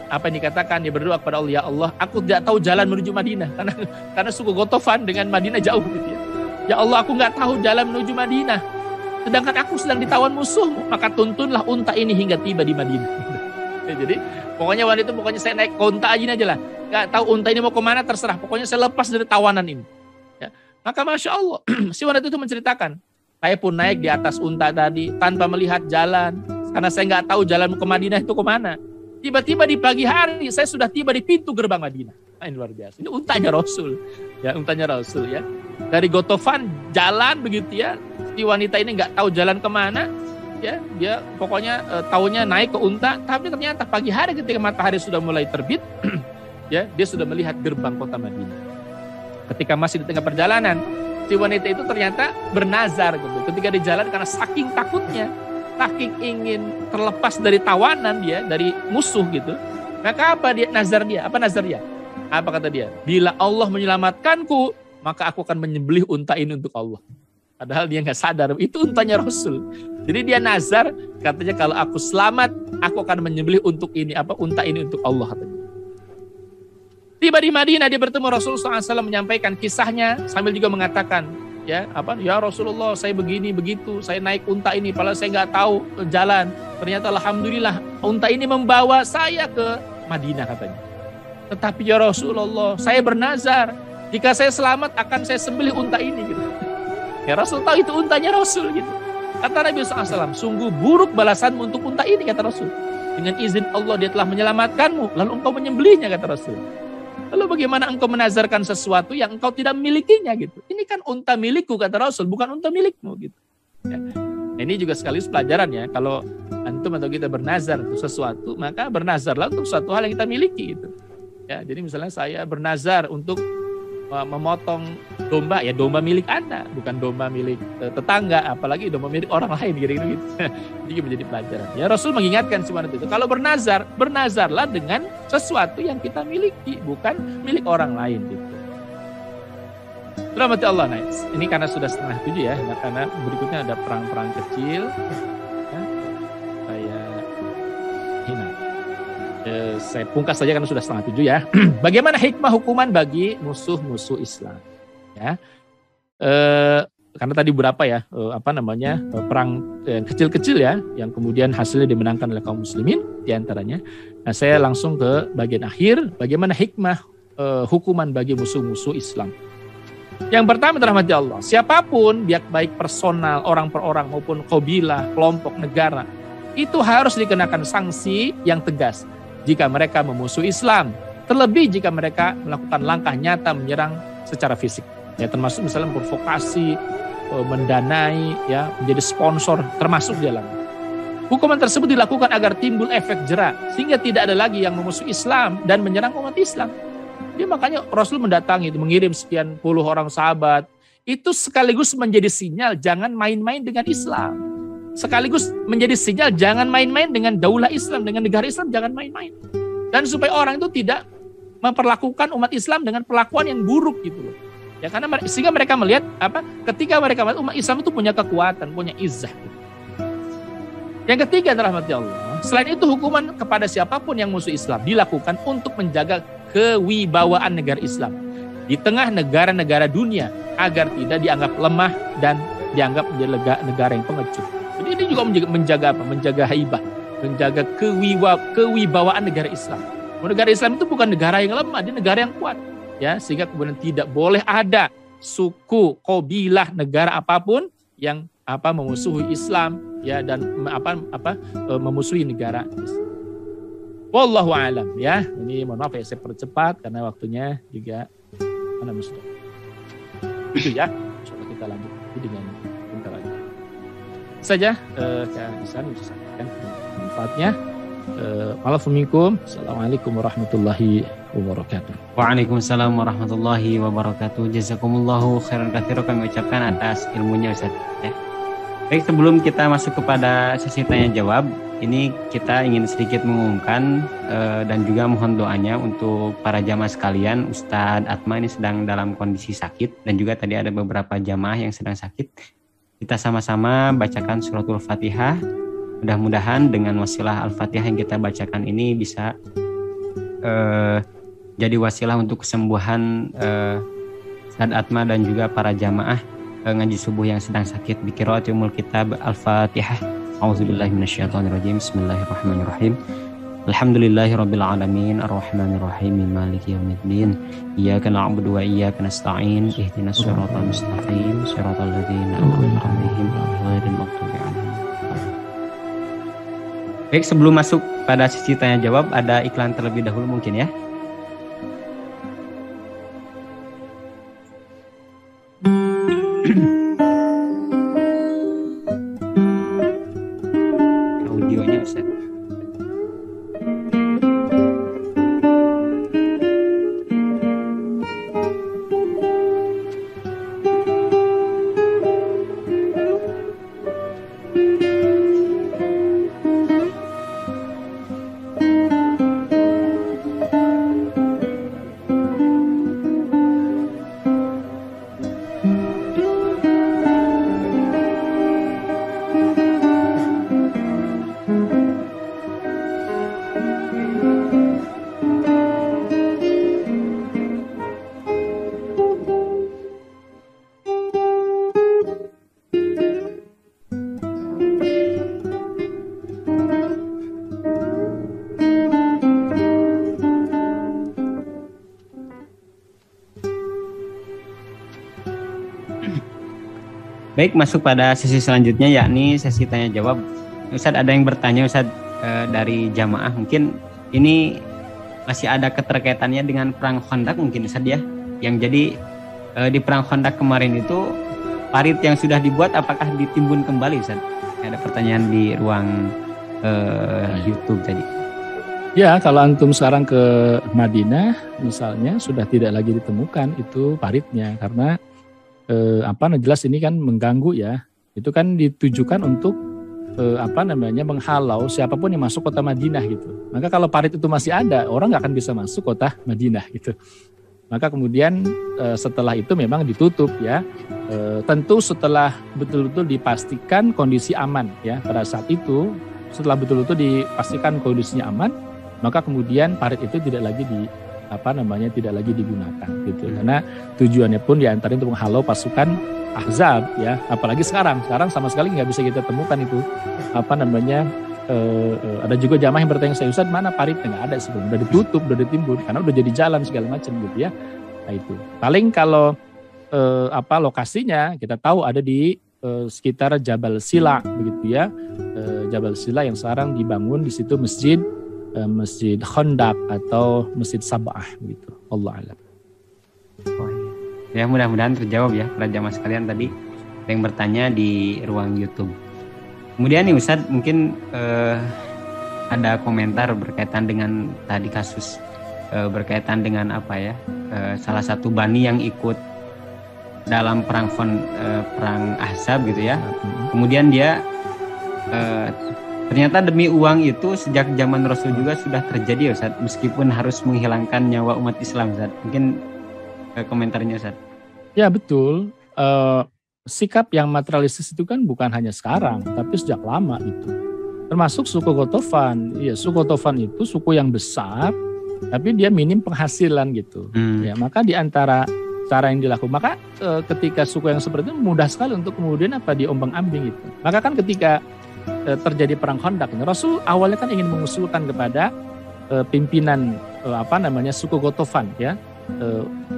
Speaker 1: apa yang dikatakan, dia berdoa kepada Allah, "Ya Allah, aku tidak tahu jalan menuju Madinah karena suku Ghatafan dengan Madinah jauh gitu ya. Ya Allah, aku nggak tahu jalan menuju Madinah. Sedangkan aku sedang ditawan musuhmu, maka tuntunlah unta ini hingga tiba di Madinah." Jadi pokoknya wanita saya naik ke unta aja lah. nggak tahu unta ini mau kemana, terserah. Pokoknya saya lepas dari tawanan ini. Ya. Maka Masya Allah, si wanita itu menceritakan, saya pun naik di atas unta tadi tanpa melihat jalan. Karena saya nggak tahu jalan ke Madinah itu kemana. Tiba-tiba di pagi hari, saya sudah tiba di pintu gerbang Madinah. Nah, ini luar biasa. Ini untanya Rasul. Ya, untanya Rasul ya. Dari Gotofan jalan begitu ya. Si wanita ini nggak tahu jalan kemana. Ya, dia pokoknya taunya naik ke unta. Tapi ternyata pagi hari ketika matahari sudah mulai terbit, ya, dia sudah melihat gerbang kota Madinah. Ketika masih di tengah perjalanan, si wanita itu ternyata bernazar gitu. Ketika di jalan karena saking takutnya, saking ingin terlepas dari tawanan dia, dari musuh gitu. Maka apa dia nazar dia? Apa nazar dia? Apa kata dia? Bila Allah menyelamatkanku, maka aku akan menyembelih unta ini untuk Allah. Padahal dia nggak sadar itu untanya Rasul. Jadi dia nazar, katanya kalau aku selamat, aku akan menyembelih untuk ini, unta ini untuk Allah katanya. Tiba di Madinah dia bertemu Rasulullah SAW, menyampaikan kisahnya sambil juga mengatakan, ya Rasulullah, saya begini begitu, saya naik unta ini, padahal saya nggak tahu jalan. Ternyata alhamdulillah unta ini membawa saya ke Madinah katanya. Tetapi ya Rasulullah, saya bernazar jika saya selamat akan saya sembelih unta ini gitu. Ya Rasul tahu itu untanya Rasul gitu. Kata Nabi SAW, sungguh buruk balasanmu untuk unta ini, kata Rasul. Dengan izin Allah dia telah menyelamatkanmu, lalu engkau menyembelihnya, kata Rasul. Lalu bagaimana engkau menazarkan sesuatu yang engkau tidak milikinya gitu. Ini kan unta milikku, kata Rasul, bukan unta milikmu gitu. Ya. Ini juga sekaligus pelajaran ya. Kalau antum atau kita bernazar untuk sesuatu, maka bernazarlah untuk suatu hal yang kita miliki gitu. Ya, jadi misalnya saya bernazar untuk memotong domba, ya domba milik Anda, bukan domba milik tetangga, apalagi domba milik orang lain gitu. Jadi menjadi pelajaran. Ya Rasul mengingatkan seperti itu. Kalau bernazar, bernazarlah dengan sesuatu yang kita miliki, bukan milik orang lain gitu. Rahmati Allah, nice. Ini karena sudah 6:30 ya, nah, karena berikutnya ada perang-perang kecil. Ya, saya pungkas saja karena sudah 6:30 ya. Bagaimana hikmah hukuman bagi musuh-musuh Islam? Ya, karena tadi berapa ya, perang kecil-kecil ya, yang kemudian hasilnya dimenangkan oleh kaum muslimin diantaranya. Nah, saya langsung ke bagian akhir. Bagaimana hikmah hukuman bagi musuh-musuh Islam? Yang pertama, rahmati Allah, siapapun, baik personal, orang per orang maupun kabilah, kelompok, negara, itu harus dikenakan sanksi yang tegas jika mereka memusuhi Islam, terlebih jika mereka melakukan langkah nyata menyerang secara fisik, ya termasuk misalnya memprovokasi, mendanai, ya menjadi sponsor, termasuk di dalamnya. Hukuman tersebut dilakukan agar timbul efek jera, sehingga tidak ada lagi yang memusuhi Islam dan menyerang umat Islam. Dia makanya Rasul mendatangi, mengirim sekian puluh orang sahabat, itu sekaligus menjadi sinyal jangan main-main dengan Islam. Sekaligus menjadi sinyal jangan main-main dengan daulah Islam, dengan negara Islam, jangan main-main. Dan supaya orang itu tidak memperlakukan umat Islam dengan perlakuan yang buruk gitu loh. Ya karena sehingga mereka melihat ketika mereka melihat umat Islam itu punya kekuatan, punya izzah gitu. Yang ketiga adalah rahmat Allah. Selain itu hukuman kepada siapapun yang musuh Islam dilakukan untuk menjaga kewibawaan negara Islam di tengah negara-negara dunia agar tidak dianggap lemah dan dianggap menjadi negara yang pengecut. Jadi ini juga menjaga apa? Menjaga haibah, menjaga kewibawaan negara Islam. Negara Islam itu bukan negara yang lemah, dia negara yang kuat. Ya, sehingga kemudian tidak boleh ada suku, kabilah, negara apapun yang memusuhi Islam, ya, dan memusuhi negara Islam. Wallahu a'lam, ya. Ini mohon maaf ya saya percepat karena waktunya juga sudah. Itu ya. Insyaallah kita lanjut dengan bentar lagi. Saja bisa sampaikan manfaatnya. Waalaikumsalam. Assalamualaikum warahmatullahi wabarakatuh.
Speaker 2: Waalaikumsalam warahmatullahi wabarakatuh. Jazakumullahu khairan katsiran kami ucapkan atas ilmunya Ustaz. Ya. Baik, sebelum kita masuk kepada sesi tanya jawab, ini kita ingin sedikit mengumumkan dan juga mohon doanya untuk para jamaah sekalian. Ustadz Atma ini sedang dalam kondisi sakit dan juga tadi ada beberapa jamaah yang sedang sakit. Kita sama-sama bacakan suratul Fatihah. Mudah-mudahan dengan wasilah Al-Fatihah yang kita bacakan ini bisa jadi wasilah untuk kesembuhan Ustadz Atma dan juga para jamaah ngaji subuh yang sedang sakit. Biqiraatil kitab Al-Fatihah. A'udzubillahi minasyaitonirrajim. Bismillahirrahmanirrahim. Alhamdulillahirabbil alamin arrahmanir rahim maliki yaumiddin iyyaka na'budu wa iyyaka nasta'in ihdinas siratal mustaqim siratal ladzina an'amta 'alaihim ghairil maghdubi 'alaihim. Baik, sebelum masuk pada sesi tanya jawab ada iklan terlebih dahulu mungkin ya. Audionya Ustaz. Baik, masuk pada sesi selanjutnya yakni sesi tanya jawab. Ustadz, ada yang bertanya Ustadz dari jamaah, mungkin ini masih ada keterkaitannya dengan perang Khandaq mungkin Ustadz ya. Yang jadi di perang Khandaq kemarin itu parit yang sudah dibuat apakah ditimbun kembali Ustadz? Ada pertanyaan di ruang YouTube tadi.
Speaker 1: Ya, kalau antum sekarang ke Madinah misalnya sudah tidak lagi ditemukan itu paritnya karena jelas ini kan mengganggu ya. Itu kan ditujukan untuk menghalau siapapun yang masuk kota Madinah gitu. Maka kalau parit itu masih ada, orang nggak akan bisa masuk kota Madinah gitu. Maka kemudian setelah itu memang ditutup ya. Tentu setelah betul-betul dipastikan kondisi aman ya. Pada saat itu setelah betul-betul dipastikan kondisinya aman, maka kemudian parit itu tidak lagi digunakan gitu. Karena tujuannya pun diantaranya untuk menghalau pasukan Ahzab ya. Apalagi sekarang sama sekali nggak bisa kita temukan itu ada juga jamaah yang bertanya saya, Ustaz mana paritnya? Nggak ada sih, udah ditutup, udah ditimbun karena udah jadi jalan segala macam gitu ya. Nah itu paling kalau lokasinya kita tahu ada di sekitar Jabal Sila begitu ya. Jabal Sila yang sekarang dibangun di situ Masjid Khandaq atau Masjid Sab'ah gitu. Allah a'lam.
Speaker 2: Oh, iya. Ya mudah-mudahan terjawab ya para jamaah sekalian tadi yang bertanya di ruang YouTube. Kemudian nih Ustadz mungkin ada komentar berkaitan dengan tadi kasus berkaitan dengan salah satu bani yang ikut dalam perang Ahzab gitu ya. Kemudian dia ternyata demi uang itu sejak zaman Rasul juga sudah terjadi Ustaz, meskipun harus menghilangkan nyawa umat Islam Ustaz. Mungkin komentarnya Ustaz.
Speaker 1: Ya betul, sikap yang materialistis itu kan bukan hanya sekarang, tapi sejak lama itu. Termasuk suku Gotofan. Ya, suku Gotofan itu suku yang besar, tapi dia minim penghasilan gitu. Ya, maka di antara cara yang dilakukan, maka ketika suku yang seperti itu mudah sekali untuk kemudian diombang-ambing gitu. Maka kan ketika terjadi perang Khandaq, Rasul awalnya kan ingin mengusulkan kepada pimpinan suku Gotofan ya.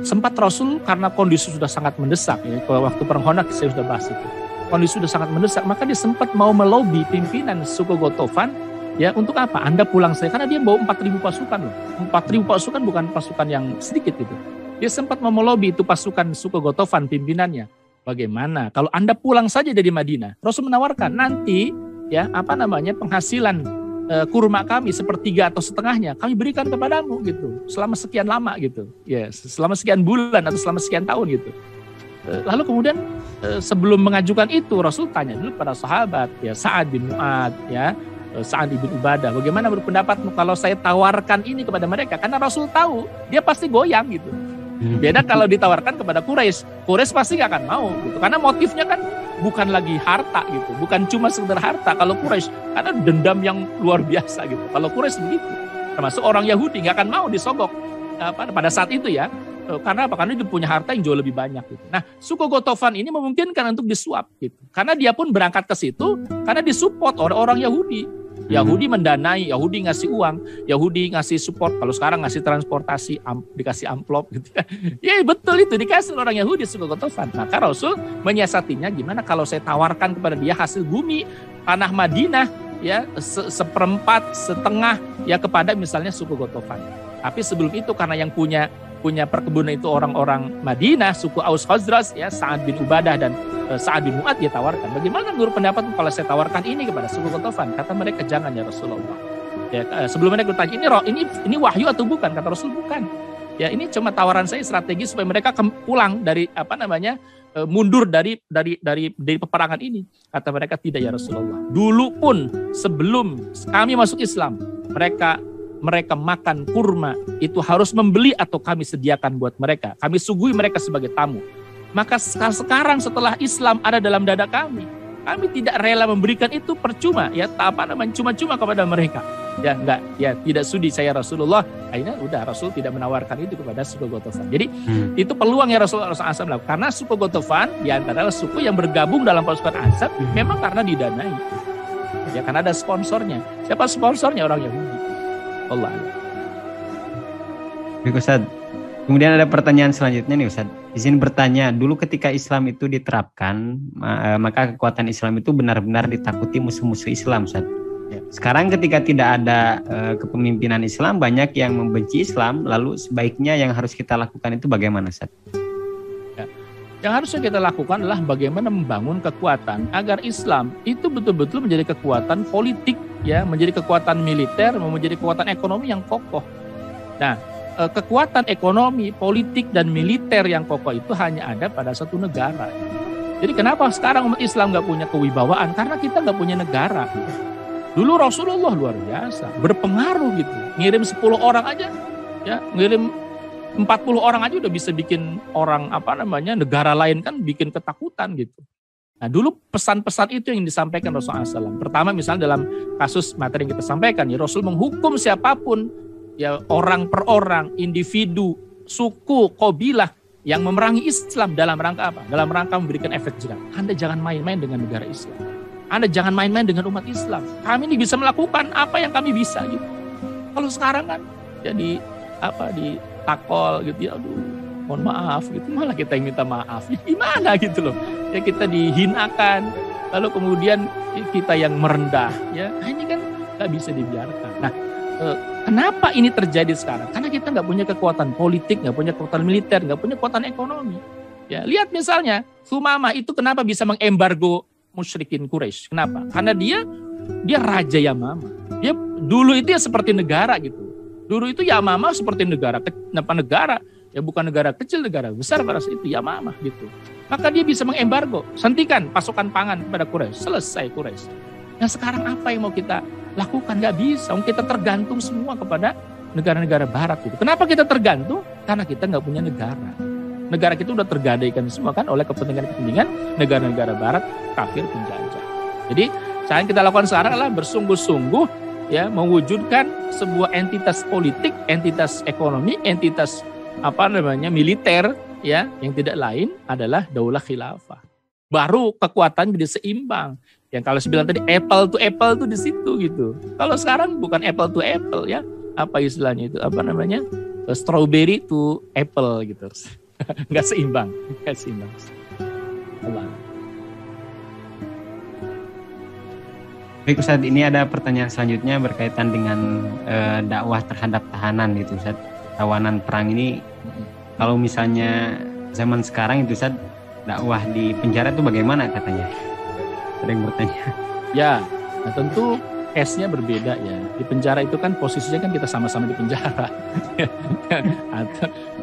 Speaker 1: Sempat Rasul karena kondisi sudah sangat mendesak ya, waktu perang Khandaq saya sudah bahas itu. Kondisi sudah sangat mendesak, maka dia sempat mau melobi pimpinan suku Gotofan ya untuk apa? Anda pulang saja, karena dia bawa 4.000 pasukan loh. 4.000 pasukan bukan pasukan yang sedikit gitu. Dia sempat mau melobi itu pasukan suku Gotofan pimpinannya. Bagaimana kalau Anda pulang saja dari Madinah? Rasul menawarkan nanti ya penghasilan kurma kami 1/3 atau setengahnya kami berikan kepadamu gitu selama sekian lama gitu ya, selama sekian bulan atau selama sekian tahun gitu. Lalu kemudian sebelum mengajukan itu Rasul tanya dulu pada sahabat ya, Sa'ad bin Mu'ad ya, Sa'ad bin Ubadah, bagaimana berpendapatmu kalau saya tawarkan ini kepada mereka? Karena Rasul tahu dia pasti goyang gitu. Beda kalau ditawarkan kepada Quraisy pasti gak akan mau gitu. Karena motifnya kan bukan lagi harta gitu, bukan cuma sekedar harta kalau Quraisy, karena dendam yang luar biasa gitu. Kalau Quraisy begitu, termasuk orang Yahudi gak akan mau disogok pada saat itu ya. Karena apa? Karena dia punya harta yang jauh lebih banyak gitu. Nah, suku Gotofan ini memungkinkan untuk disuap gitu. Karena dia pun berangkat ke situ karena disupport oleh orang Yahudi. Yahudi mendanai, Yahudi ngasih uang, Yahudi ngasih support. Kalau sekarang ngasih transportasi, dikasih amplop gitu kan. Ya betul itu dikasih orang Yahudi Suku Ghatafan. Maka Rasul menyiasatinya gimana kalau saya tawarkan kepada dia hasil bumi tanah Madinah ya seperempat, setengah ya kepada misalnya suku Ghatafan. Tapi sebelum itu karena yang punya perkebunan itu orang-orang Madinah, suku Aus Khazraj ya, Sa'ad bin Ubadah dan Sa'ad bin Mu'ad dia tawarkan. Bagaimana menurut pendapat kalau saya tawarkan ini kepada suku Ghatafan? Kata mereka jangan ya Rasulullah. Ya, sebelumnya mereka bertanya ini wahyu atau bukan? Kata Rasul bukan. Ya ini cuma tawaran saya strategi supaya mereka pulang dari mundur dari peperangan ini. Kata mereka tidak ya Rasulullah. Dulu pun sebelum kami masuk Islam, mereka makan kurma itu harus membeli atau kami sediakan buat mereka. Kami suguhi mereka sebagai tamu. Maka sekarang setelah Islam ada dalam dada kami tidak rela memberikan itu percuma ya, cuma-cuma kepada mereka. Ya enggak, ya tidak sudi saya Rasulullah. Akhirnya udah Rasul tidak menawarkan itu kepada suku Ghatafan. Jadi itu peluang yang Rasulullah SAW lakukan. Karena suku Ghatafan di antara suku yang bergabung dalam pasukan Ahzab memang karena didanai. Ya karena ada sponsornya. Siapa sponsornya? Orang Yahudi. Allah.
Speaker 2: Baik Ustaz. Kemudian ada pertanyaan selanjutnya nih Ustaz. Di sini bertanya, dulu ketika Islam itu diterapkan, maka kekuatan Islam itu benar-benar ditakuti musuh-musuh Islam Ustaz. Ya. Sekarang ketika tidak ada kepemimpinan Islam, banyak yang membenci Islam, lalu sebaiknya yang harus kita lakukan itu bagaimana Ustaz?
Speaker 1: Ya. Yang harusnya kita lakukan adalah bagaimana membangun kekuatan agar Islam itu betul-betul menjadi kekuatan politik, ya, menjadi kekuatan militer, menjadi kekuatan ekonomi yang kokoh. Nah, kekuatan ekonomi, politik, dan militer yang kokoh itu hanya ada pada satu negara. Jadi kenapa sekarang umat Islam nggak punya kewibawaan? Karena kita nggak punya negara. Dulu Rasulullah luar biasa, berpengaruh gitu. Ngirim 10 orang aja, ya, ngirim 40 orang aja udah bisa bikin orang negara lain kan bikin ketakutan gitu. Nah dulu pesan-pesan itu yang disampaikan Rasulullah SAW. Pertama misalnya dalam kasus materi yang kita sampaikan, ya Rasul menghukum siapapun, ya orang per orang, individu, suku, kabilah yang memerangi Islam dalam rangka apa? Dalam rangka memberikan efek jerah. Anda jangan main-main dengan negara Islam. Anda jangan main-main dengan umat Islam. Kami ini bisa melakukan apa yang kami bisa gitu. Kalau sekarang kan jadi ditakol gitu ya, aduh mohon maaf gitu, malah kita yang minta maaf. Ya, gimana gitu loh. Ya kita dihinakan, lalu kemudian kita yang merendah ya. Nah, ini kan nggak bisa dibiarkan. Nah, kenapa ini terjadi sekarang? Karena kita nggak punya kekuatan politik, nggak punya kekuatan militer, nggak punya kekuatan ekonomi. Ya, lihat misalnya Sumamah itu kenapa bisa mengembargo musyrikin Quraisy? Kenapa? Karena dia raja Yamamah. Dia dulu itu ya seperti negara gitu. Dulu itu Yamamah seperti negara, ya bukan negara kecil, negara besar pada saat itu Yamamah gitu. Maka dia bisa mengembargo, hentikan pasokan pangan kepada Quraisy, selesai Quraisy. Nah sekarang apa yang mau kita lakukan? Gak bisa, kita tergantung semua kepada negara-negara barat gitu. Kenapa kita tergantung? Karena kita nggak punya negara. Negara kita udah tergadaikan semua kan oleh kepentingan-kepentingan negara-negara barat, kafir, penjajah. Jadi yang kita lakukan sekarang adalah bersungguh-sungguh ya mewujudkan sebuah entitas politik, entitas ekonomi, entitas militer ya yang tidak lain adalah daulah khilafah. Baru kekuatan jadi seimbang. Yang kalau saya bilang tadi apple to apple tuh di situ gitu. Kalau sekarang bukan apple to apple ya, apa istilahnya itu? Strawberry to apple gitu. Nggak seimbang. Allah.
Speaker 2: Baik Ustaz, ini ada pertanyaan selanjutnya berkaitan dengan dakwah terhadap tahanan gitu Ustaz. Tawanan perang ini kalau misalnya zaman sekarang itu Ustaz, dakwah di penjara itu bagaimana katanya? Ada yang bertanya. Ya,
Speaker 1: nah tentu case-nya berbeda ya. Di penjara itu kan posisinya kan kita sama-sama di penjara.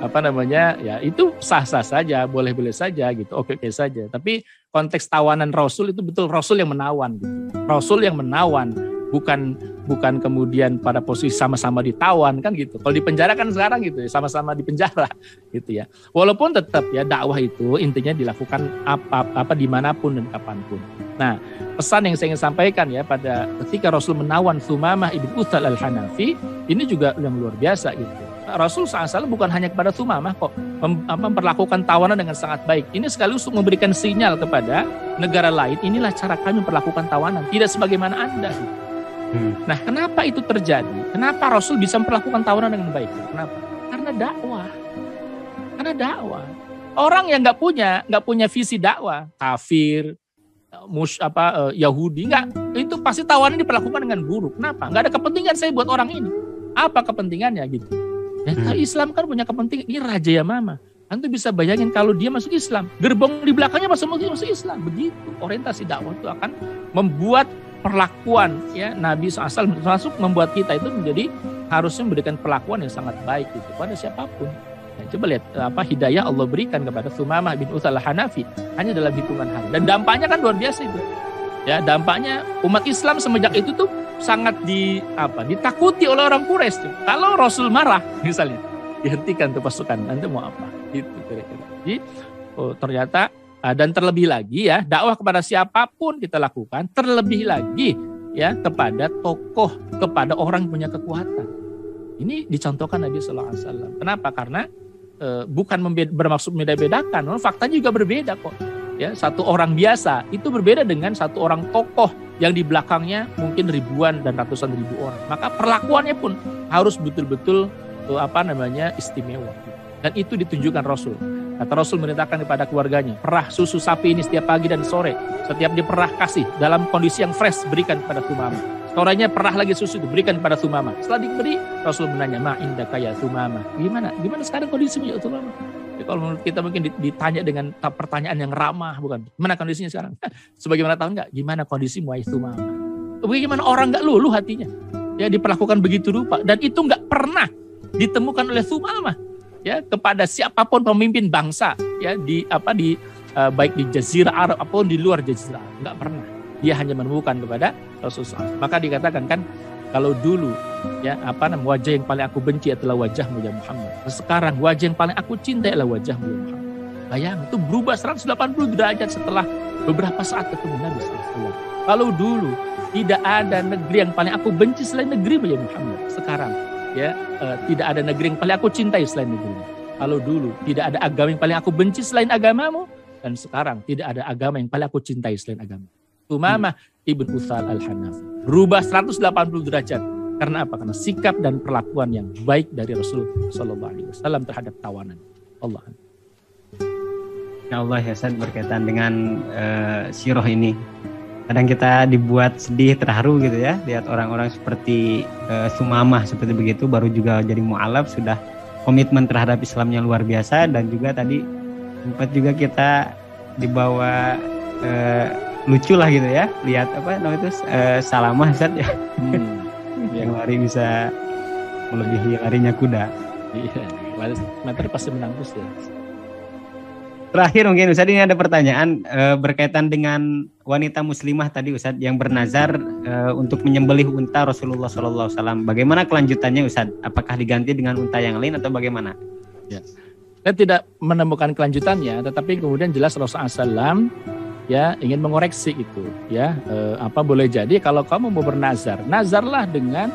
Speaker 1: Atau ya itu sah-sah saja, boleh-boleh saja gitu, oke-oke saja. Tapi konteks tawanan Rasul itu betul Rasul yang menawan gitu. Rasul yang menawan, bukan kemudian pada posisi sama-sama ditawan kan gitu. Kalau di penjara kan sekarang gitu ya, sama-sama di penjara gitu ya. Walaupun tetap ya dakwah itu intinya dilakukan apa dimanapun dan kapanpun. Nah, pesan yang saya ingin sampaikan ya pada ketika Rasul menawan Sumamah ibn Utsal al-Hanafi, ini juga yang luar biasa gitu. Rasul SAW bukan hanya kepada Sumamah kok memperlakukan tawanan dengan sangat baik. Ini sekaligus untuk memberikan sinyal kepada negara lain, inilah cara kami memperlakukan tawanan, tidak sebagaimana Anda. Nah, kenapa itu terjadi? Kenapa Rasul bisa memperlakukan tawanan dengan baik? Kenapa? Karena dakwah. Karena dakwah. Orang yang nggak punya visi dakwah, kafir, Yahudi, itu pasti tawanan diperlakukan dengan buruk. Kenapa? Nggak ada kepentingan saya buat orang ini. Apa kepentingannya gitu? Kalau Islam kan punya kepentingan. Ini Raja Yamama. Antum bisa bayangin kalau dia masuk Islam, gerbong di belakangnya masuk Islam. Begitu orientasi dakwah itu akan membuat perlakuan ya Nabi SAW termasuk membuat kita itu menjadi harusnya memberikan perlakuan yang sangat baik itu pada siapapun. Nah, coba lihat hidayah Allah berikan kepada Thumamah bin Utsal Hanafi hanya dalam hitungan hari, dan dampaknya kan luar biasa itu. Ya, dampaknya umat Islam semenjak itu tuh sangat ditakuti oleh orang Quraisy. Kalau Rasul marah misalnya, dihentikan tuh pasukan, nanti mau apa? Itu kira-kira. Jadi ternyata dan terlebih lagi ya, dakwah kepada siapapun kita lakukan, terlebih lagi ya kepada tokoh, kepada orang yang punya kekuatan. Ini dicontohkan Nabi Sallallahu Alaihi Wasallam. Kenapa? Karena bukan bermaksud beda-bedakan, faktanya juga berbeda kok. Ya, satu orang biasa itu berbeda dengan satu orang tokoh yang di belakangnya mungkin ribuan dan ratusan ribu orang. Maka perlakuannya pun harus betul-betul istimewa. Dan itu ditunjukkan Rasul. Kata Rasul merintahkan kepada keluarganya, perah susu sapi ini setiap pagi dan sore. Setiap diperah kasih dalam kondisi yang fresh berikan kepada Thumamah. Sorenya perah lagi susu itu berikan kepada Thumamah. Setelah diberi, Rasul menanya, ma indaka ya Thumamah. Gimana sekarang kondisinya ya Thumamah? Ya, kalau menurut kita mungkin ditanya dengan pertanyaan yang ramah, bukan? Gimana kondisinya sekarang? Sebagaimana tahu nggak? Gimana kondisimu ya Thumamah? Bagaimana orang nggak luluh hatinya? Ya diperlakukan begitu rupa, dan itu nggak pernah ditemukan oleh Thumamah. Ya, kepada siapapun pemimpin bangsa ya baik di Jazirah Arab ataupun di luar Jazirah Arab, nggak pernah. Dia hanya menemukan kepada Rasulullah. Maka dikatakan kan kalau dulu ya wajah yang paling aku benci adalah wajahmu ya Muhammad. Sekarang wajah yang paling aku cintai adalah wajahmu ya Muhammad. Bayang itu berubah 180 derajat setelah beberapa saat ketemu Nabi SAW. Kalau dulu tidak ada negeri yang paling aku benci selain negerimu ya Muhammad. Sekarang ya tidak ada negeri yang paling aku cintai selain negerimu. Kalau dulu tidak ada agama yang paling aku benci selain agamamu, dan sekarang tidak ada agama yang paling aku cintai selain agama. Thumamah ibn Utsal al-Hanafi berubah 180 derajat. Karena apa? Karena sikap dan perlakuan yang baik dari Rasul Sallallahu Alaihi Wasallam terhadap tawanan. Allah.
Speaker 2: Ya Allah ya Ustaz, berkaitan dengan sirah ini. Kadang kita dibuat sedih, terharu gitu ya, lihat orang-orang seperti Thumamah seperti begitu, baru juga jadi mu'alaf, sudah komitmen terhadap Islamnya luar biasa, dan juga tadi sempat juga kita dibawa lucu lah gitu ya, lihat Salamah Ustaz ya, yang lari bisa melebihi larinya kuda.
Speaker 1: Iya, materi pasti menang terus ya.
Speaker 2: Terakhir mungkin Ustaz, ini ada pertanyaan berkaitan dengan wanita muslimah tadi Ustaz yang bernazar untuk menyembelih unta Rasulullah SAW. Bagaimana kelanjutannya Ustaz? Apakah diganti dengan unta yang lain atau bagaimana?
Speaker 1: Ya, saya tidak menemukan kelanjutannya, tetapi kemudian jelas Rasulullah SAW ya ingin mengoreksi itu. Ya, boleh jadi kalau kamu mau bernazar, nazarlah dengan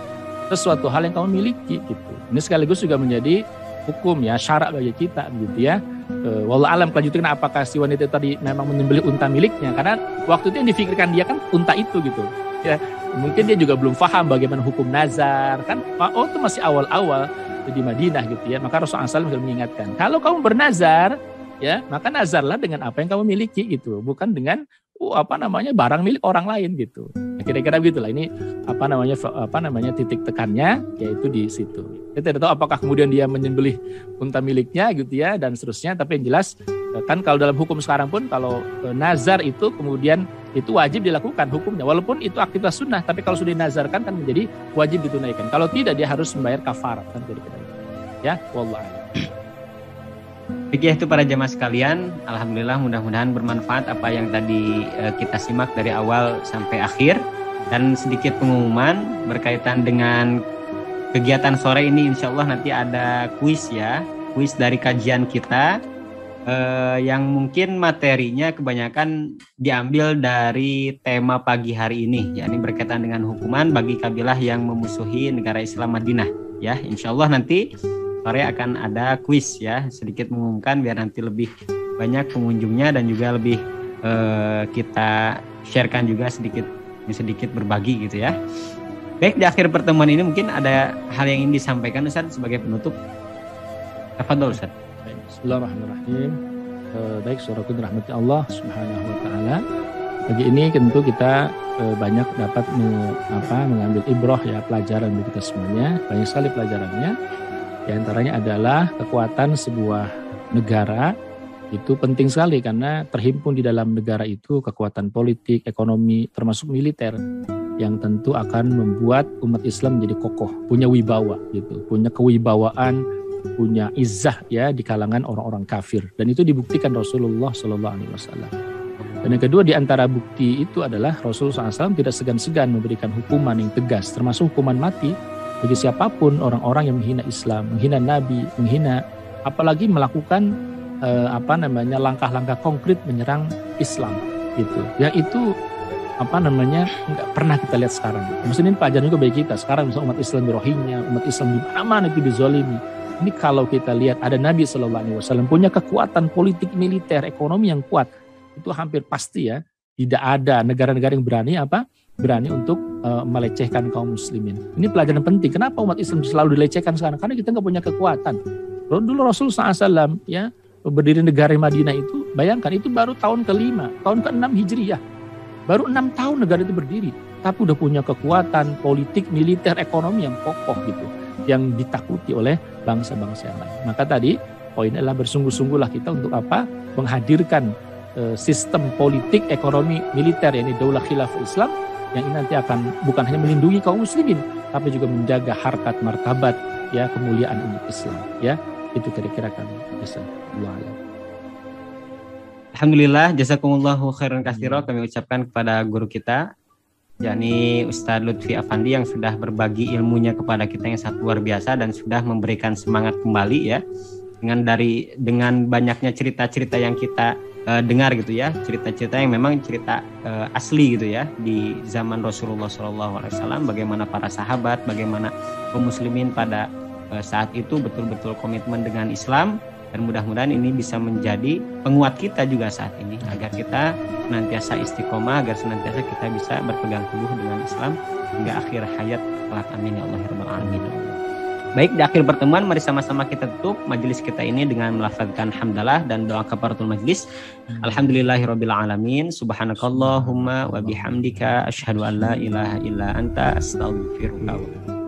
Speaker 1: sesuatu hal yang kamu miliki gitu. Ini sekaligus juga menjadi hukum ya, syarat bagi kita gitu ya. Wallahu alam kelanjutannya apakah si wanita tadi memang menyembelih unta miliknya, karena waktu itu yang difikirkan dia kan unta itu gitu ya, mungkin dia juga belum paham bagaimana hukum nazar kan, itu masih awal-awal di Madinah gitu ya. Maka Rasulullah SAW sudah mengingatkan, kalau kamu bernazar ya, maka nazarlah dengan apa yang kamu miliki gitu, bukan dengan barang milik orang lain gitu. Nah, kira-kira begitulah. Ini titik tekannya yaitu di situ. Kita tidak tahu apakah kemudian dia menyembelih unta miliknya gitu ya dan seterusnya, tapi yang jelas kan kalau dalam hukum sekarang pun kalau nazar itu kemudian itu wajib dilakukan hukumnya, walaupun itu aktivitas sunnah, tapi kalau sudah dinazarkan kan menjadi wajib ditunaikan. Kalau tidak dia harus membayar kafarat kan kira-kira. Ya, wallahu a'lam.
Speaker 2: Oke, itu para jamaah sekalian, alhamdulillah mudah-mudahan bermanfaat apa yang tadi kita simak dari awal sampai akhir. Dan sedikit pengumuman berkaitan dengan kegiatan sore ini, insya Allah nanti ada kuis ya, kuis dari kajian kita yang mungkin materinya kebanyakan diambil dari tema pagi hari ini, yakni berkaitan dengan hukuman bagi kabilah yang memusuhi negara Islam Madinah. Ya, insya Allah nanti sore akan ada kuis ya, sedikit mengumumkan biar nanti lebih banyak pengunjungnya dan juga lebih kita sharekan juga sedikit berbagi gitu ya. Baik, di akhir pertemuan ini mungkin ada hal yang ingin disampaikan Ustaz sebagai penutup. Tafadhol Ustaz.
Speaker 1: Bismillahirrahmanirrahim. Baik, saudaraku dirahmati Allah Subhanahu wa taala. Pagi ini tentu kita banyak dapat mengambil ibrah ya, pelajaran bagi kita semuanya. Banyak sekali pelajarannya. Di antaranya adalah kekuatan sebuah negara itu penting sekali karena terhimpun di dalam negara itu kekuatan politik, ekonomi, termasuk militer yang tentu akan membuat umat Islam menjadi kokoh, punya wibawa gitu, punya kewibawaan, punya izzah ya di kalangan orang-orang kafir, dan itu dibuktikan Rasulullah Shallallahu Alaihi Wasallam. Dan yang kedua di antara bukti itu adalah Rasulullah SAW tidak segan-segan memberikan hukuman yang tegas, termasuk hukuman mati bagi siapapun orang-orang yang menghina Islam, menghina Nabi, menghina, apalagi melakukan langkah-langkah konkret menyerang Islam gitu. Ya itu nggak pernah kita lihat sekarang. Maksudnya ini pelajaran juga bagi kita. Sekarang misalnya umat Islam di Rohingya, umat Islam di mana-mana itu dizolimi. Ini kalau kita lihat ada Nabi SAW punya kekuatan politik, militer, ekonomi yang kuat, itu hampir pasti ya tidak ada negara-negara yang berani untuk melecehkan kaum muslimin. Ini pelajaran penting. Kenapa umat Islam selalu dilecehkan sekarang? Karena kita nggak punya kekuatan. Dulu Rasulullah SAW ya berdiri negara Madinah itu, bayangkan itu baru tahun ke-5, tahun ke-6 Hijriyah. Baru 6 tahun negara itu berdiri, tapi udah punya kekuatan politik, militer, ekonomi yang kokoh gitu, yang ditakuti oleh bangsa-bangsa yang lain. Maka tadi poinnya adalah bersungguh-sungguhlah kita untuk menghadirkan sistem politik, ekonomi, militer, yakni Daulah Khilafah Islam yang ini nanti akan bukan hanya melindungi kaum muslimin, tapi juga menjaga harkat martabat ya kemuliaan umat Islam. Ya itu kira-kira kami bisa.
Speaker 2: Alhamdulillah, jazakumullahu khairan katsira kami ucapkan kepada guru kita, yakni Ustadz Lutfi Afandi yang sudah berbagi ilmunya kepada kita yang sangat luar biasa dan sudah memberikan semangat kembali ya dengan banyaknya cerita-cerita yang kita dengar gitu ya, cerita-cerita yang memang cerita asli gitu ya di zaman Rasulullah SAW, bagaimana para sahabat, bagaimana kaum muslimin pada saat itu betul-betul komitmen dengan Islam. Dan mudah-mudahan ini bisa menjadi penguat kita juga saat ini agar kita senantiasa istiqomah, agar senantiasa kita bisa berpegang teguh dengan Islam hingga akhir hayat kelak. Amin ya Allah ya rabbal alamin. Baik, di akhir pertemuan mari sama-sama kita tutup majelis kita ini dengan melafazkan hamdalah dan doa kafaratul majlis. Alhamdulillahirabbil alamin. Subhanakallahumma wa bihamdika asyhadu an la ilaha illa anta astaghfiruka wa atubu ilaik.